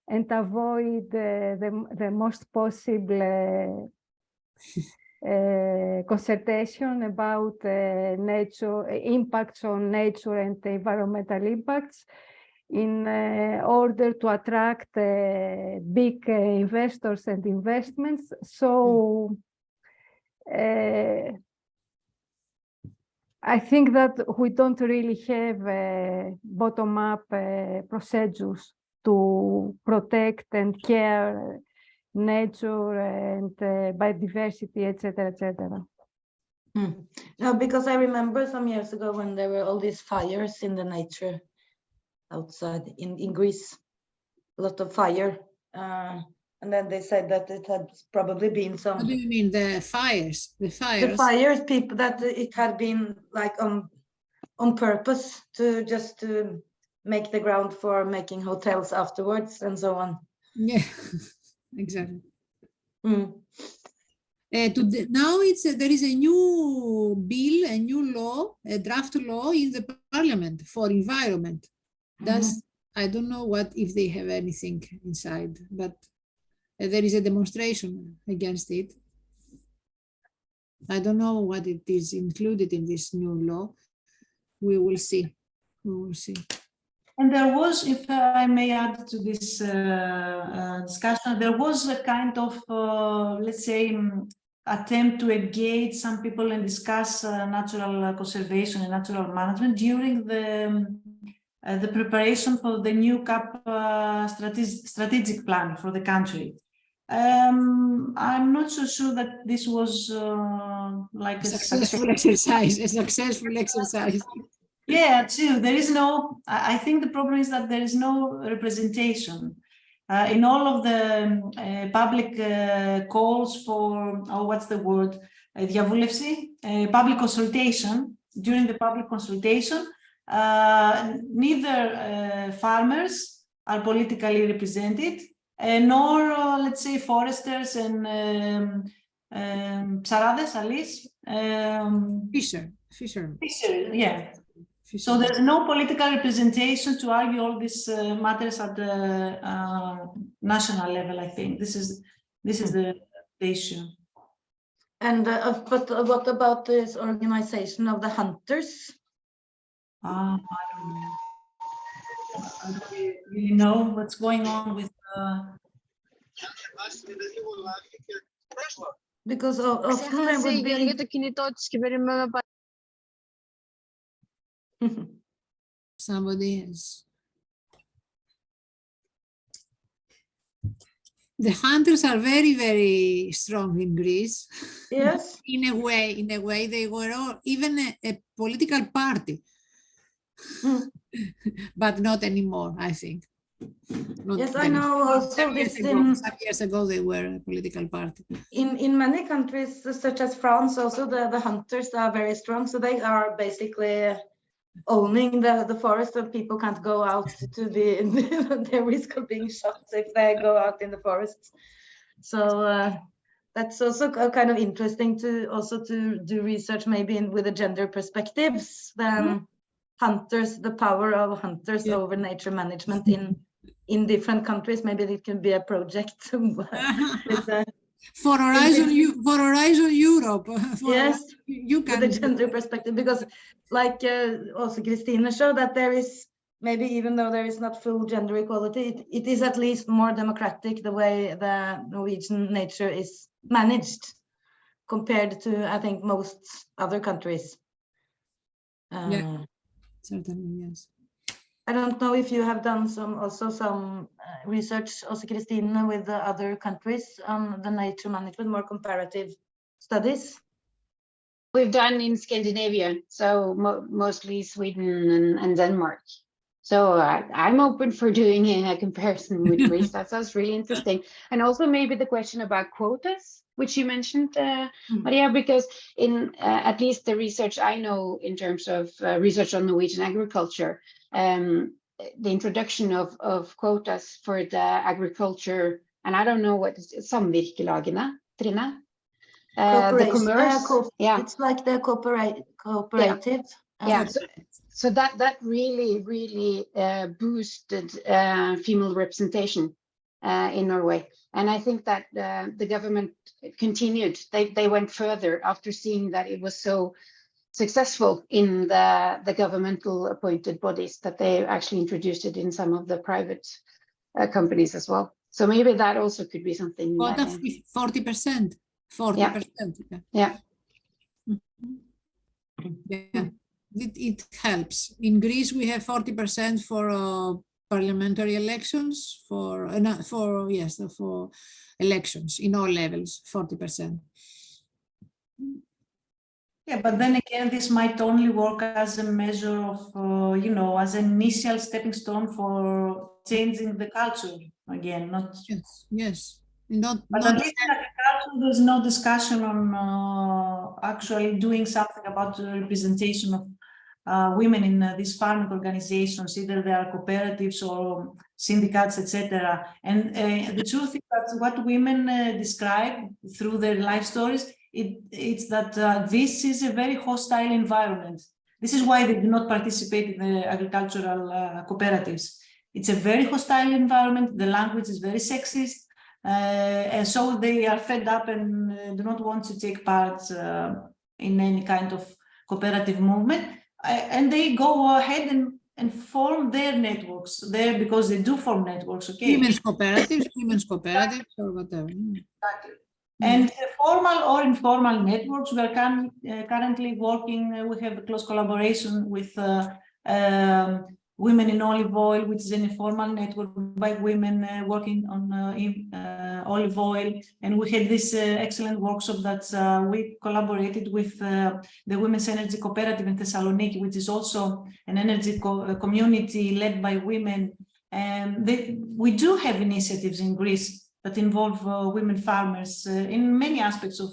and avoid the most possible consultation about nature impacts on nature and environmental impacts in order to attract big investors and investments. So I think that we don't really have bottom-up procedures to protect and care nature and biodiversity, etc., etc. No, because I remember some years ago when there were all these fires in the nature outside in Greece, a lot of fire. And then they said that it had probably been some. What do you mean, the fires? The fires, people, that it had been like on purpose to just to make the ground for making hotels afterwards and so on. Yeah, exactly. Now there is a new bill, a new law, a draft law in the parliament for environment. I don't know if they have anything inside, but there is a demonstration against it. I don't know what it is included in this new law. We will see. And there was, if I may add to this discussion, there was a kind of, let's say, attempt to engage some people and discuss natural conservation and natural management during the preparation for the new CAP strategic plan for the country. I'm not so sure that this was like a successful exercise. A successful exercise. Yeah, too. There is no. I think the problem is that there is no representation in all of the public calls for. Oh, what's the word? Διαβούλευση, public consultation. During the public consultation, neither farmers are politically represented, nor let's say foresters and ψαράδες, αλείς. Fisher. Yeah. So there's no political representation to argue all these matters at the national level. I think this is the issue. And but what about this organization of the hunters? I don't really know what's going on with. Because often there would be. Somebody else. The hunters are very, very strong in Greece. Yes. In a way, they were all, even a political party, but not anymore, I think. Not Yes, I then. know. Also, Some years ago, they were a political party. In many countries, such as France, also the hunters are very strong. So they are basically owning the forest, and people can't go out to the risk of being shot if they go out in the forests. So that's also kind of interesting to do research maybe with the gender perspectives. Then hunters, the power of hunters over nature management in different countries. Maybe it can be a project with for Horizon Europe. Yes, you can with the gender perspective, because like also Christina showed that there is, maybe even though there is not full gender equality, it is at least more democratic the way the Norwegian nature is managed compared to, I think, most other countries. Yeah, certainly, yes. I don't know if you have done some research, also Christina, with the other countries on the nature management, more comparative studies. We've done in Scandinavia, so mostly Sweden and Denmark. So I'm open for doing a comparison with Greece. That sounds really interesting. And also maybe the question about quotas, which you mentioned, Maria, because in at least the research I know in terms of research on Norwegian agriculture, the introduction of quotas for the agriculture, and I don't know what samvirkelagene, Trine? The commerce, it's like the cooperative. So that really boosted female representation in Norway, and I think that the government continued. They went further after seeing that it was so successful in the governmental appointed bodies that they actually introduced it in some of the private companies as well. So maybe that also could be something. 40%. 40%. Yeah. It helps. In Greece, we have 40% for parliamentary elections, for elections in all levels, 40%. Yeah, but then again, this might only work as a measure of, as an initial stepping stone for changing the culture again. Not yes. But at least in agriculture, there's no discussion on actually doing something about the representation of women in these farming organizations, either they are cooperatives or syndicats, etc. And the truth is that what women describe through their life stories, it's that this is a very hostile environment. This is why they do not participate in the agricultural cooperatives. It's a very hostile environment. The language is very sexist. And so they are fed up and do not want to take part in any kind of cooperative movement. And they go ahead and form their networks there, because they do form networks. Okay. Women's cooperatives or whatever. Exactly. And formal or informal networks, we are currently working, we have a close collaboration with Women in Olive Oil, which is an informal network by women working on olive oil. And we had this excellent workshop that we collaborated with the Women's Energy Cooperative in Thessaloniki, which is also an energy community led by women. And we do have initiatives in Greece that involve women farmers in many aspects of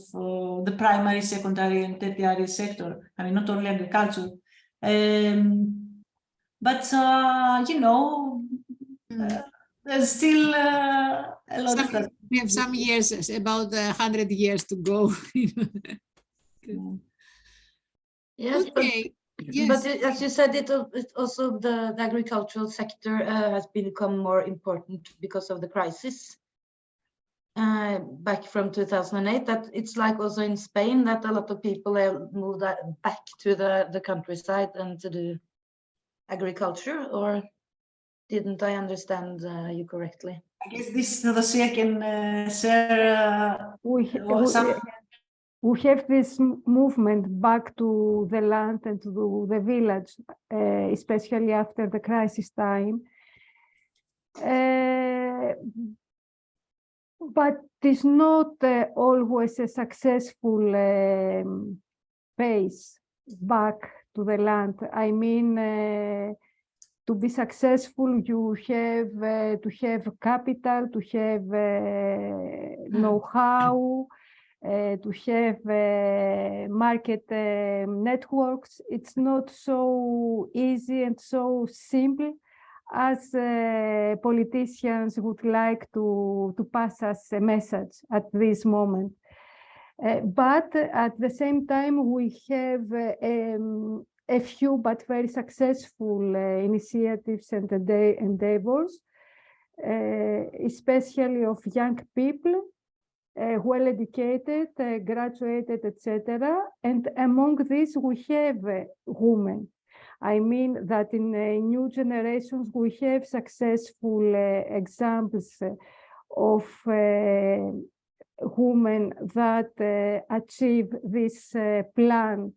the primary, secondary, and tertiary sector. I mean, not only agriculture. But, you know, there's still a lot of that. We have some years, about 100 years to go. Yes, Okay. Yes. but as you said, it also the agricultural sector has become more important because of the crisis back from 2008. That it's like also in Spain that a lot of people have moved back to the countryside and to do agriculture, or didn't I understand you correctly? I guess this Theodosia can share we have this movement back to the land and to the village, especially after the crisis time. But it's not always a successful pace back to the land. I mean, to be successful, you have to have capital, to have know-how, to have market networks. It's not so easy and so simple as politicians would like to pass us a message at this moment. But at the same time, we have a few but very successful initiatives and endeavors, especially of young people, well-educated, graduated, etc. And among these, we have women. I mean that in new generations, we have successful examples of women that achieve this plan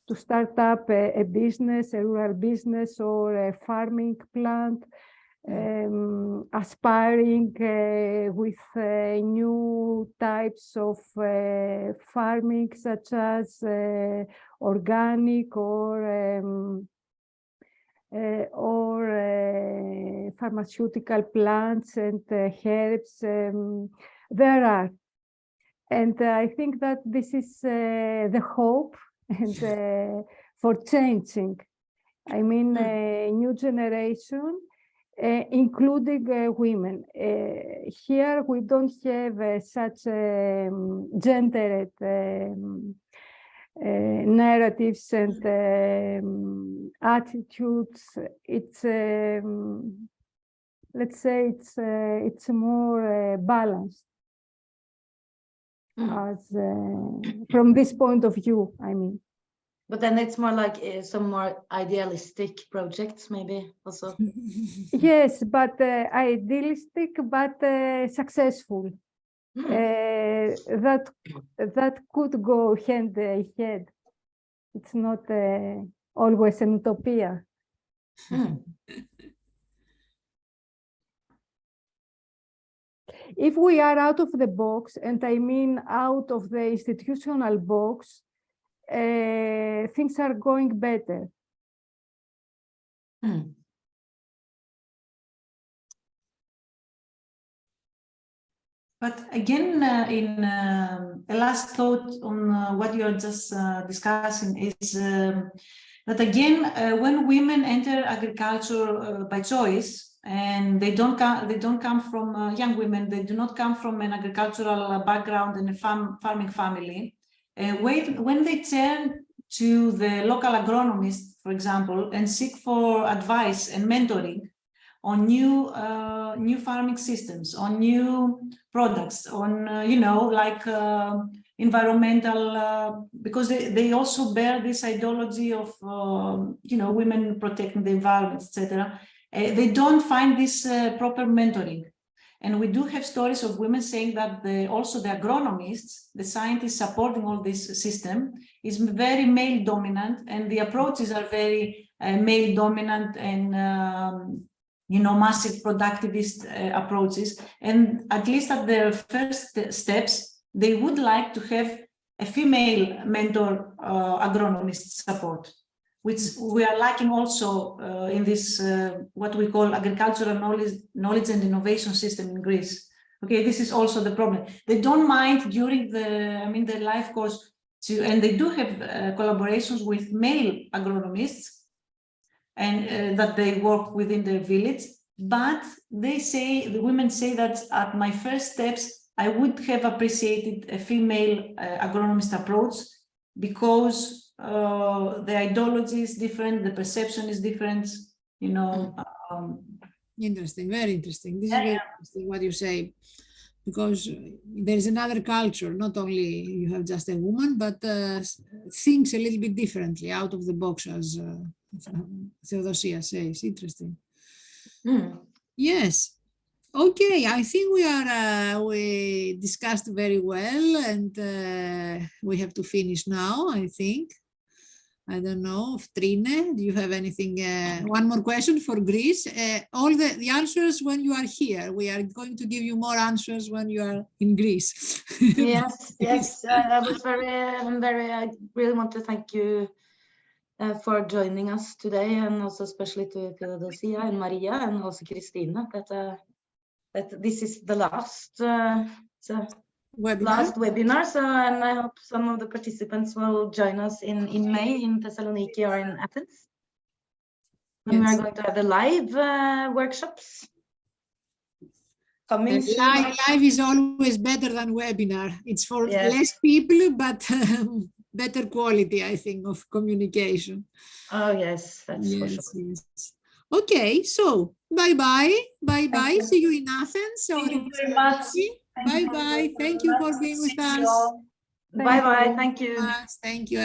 to start up a business, a rural business or a farming plant, aspiring with new types of farming, such as organic or pharmaceutical plants and herbs. There are. And I think that this is the hope and for changing. I mean, a new generation, including women. Here we don't have such gendered narratives and attitudes. It's let's say it's more balanced as from this point of view, I mean. But then it's more like some more idealistic projects, maybe also. Yes, but idealistic, but successful. That could go hand in hand. It's not always an utopia. If we are out of the box, and I mean out of the institutional box, things are going better. But again, in a last thought on what you're just discussing is that again, when women enter agriculture by choice, and they don't come from young women, they do not come from an agricultural background and a farming family. When they turn to the local agronomist, for example, and seek for advice and mentoring on new farming systems, on new products, on you know, like environmental, because they also bear this ideology of you know, women protecting the environment, etc. They don't find this proper mentoring. And we do have stories of women saying that also the agronomists, the scientists supporting all this system, is very male dominant, and the approaches are very male dominant and massive productivist approaches. And at least at their first steps, they would like to have a female mentor agronomist support, which we are lacking also in this what we call agricultural knowledge and innovation system in Greece. Okay, this is also the problem. They don't mind during the life course and they do have collaborations with male agronomists and that they work within their village, but the women say that at my first steps, I would have appreciated a female agronomist approach because the ideology is different, the perception is different, Interesting, very interesting. This is very interesting what you say, because there is another culture, not only you have just a woman, but thinks a little bit differently, out of the box, as Theodosia says. Interesting. Yes. Okay, I think we discussed very well, and we have to finish now, I think. I don't know, Trine, do you have anything? One more question for Greece. All the answers when you are here. We are going to give you more answers when you are in Greece. Yes. I really want to thank you for joining us today, and also especially to Theodosia and Maria and also Christina, that this is the last webinar. So, and I hope some of the participants will join us in May in Thessaloniki or in Athens. And we are going to have the live workshops coming soon. Live is always better than webinar. It's for less people, but better quality, I think, of communication. Oh yes, that's for sure. Yes. Okay, so bye-bye. Bye-bye. See you in Athens. Thank you very much. Bye-bye. Thank you for being with us. Bye-bye. Thank you. Thank you.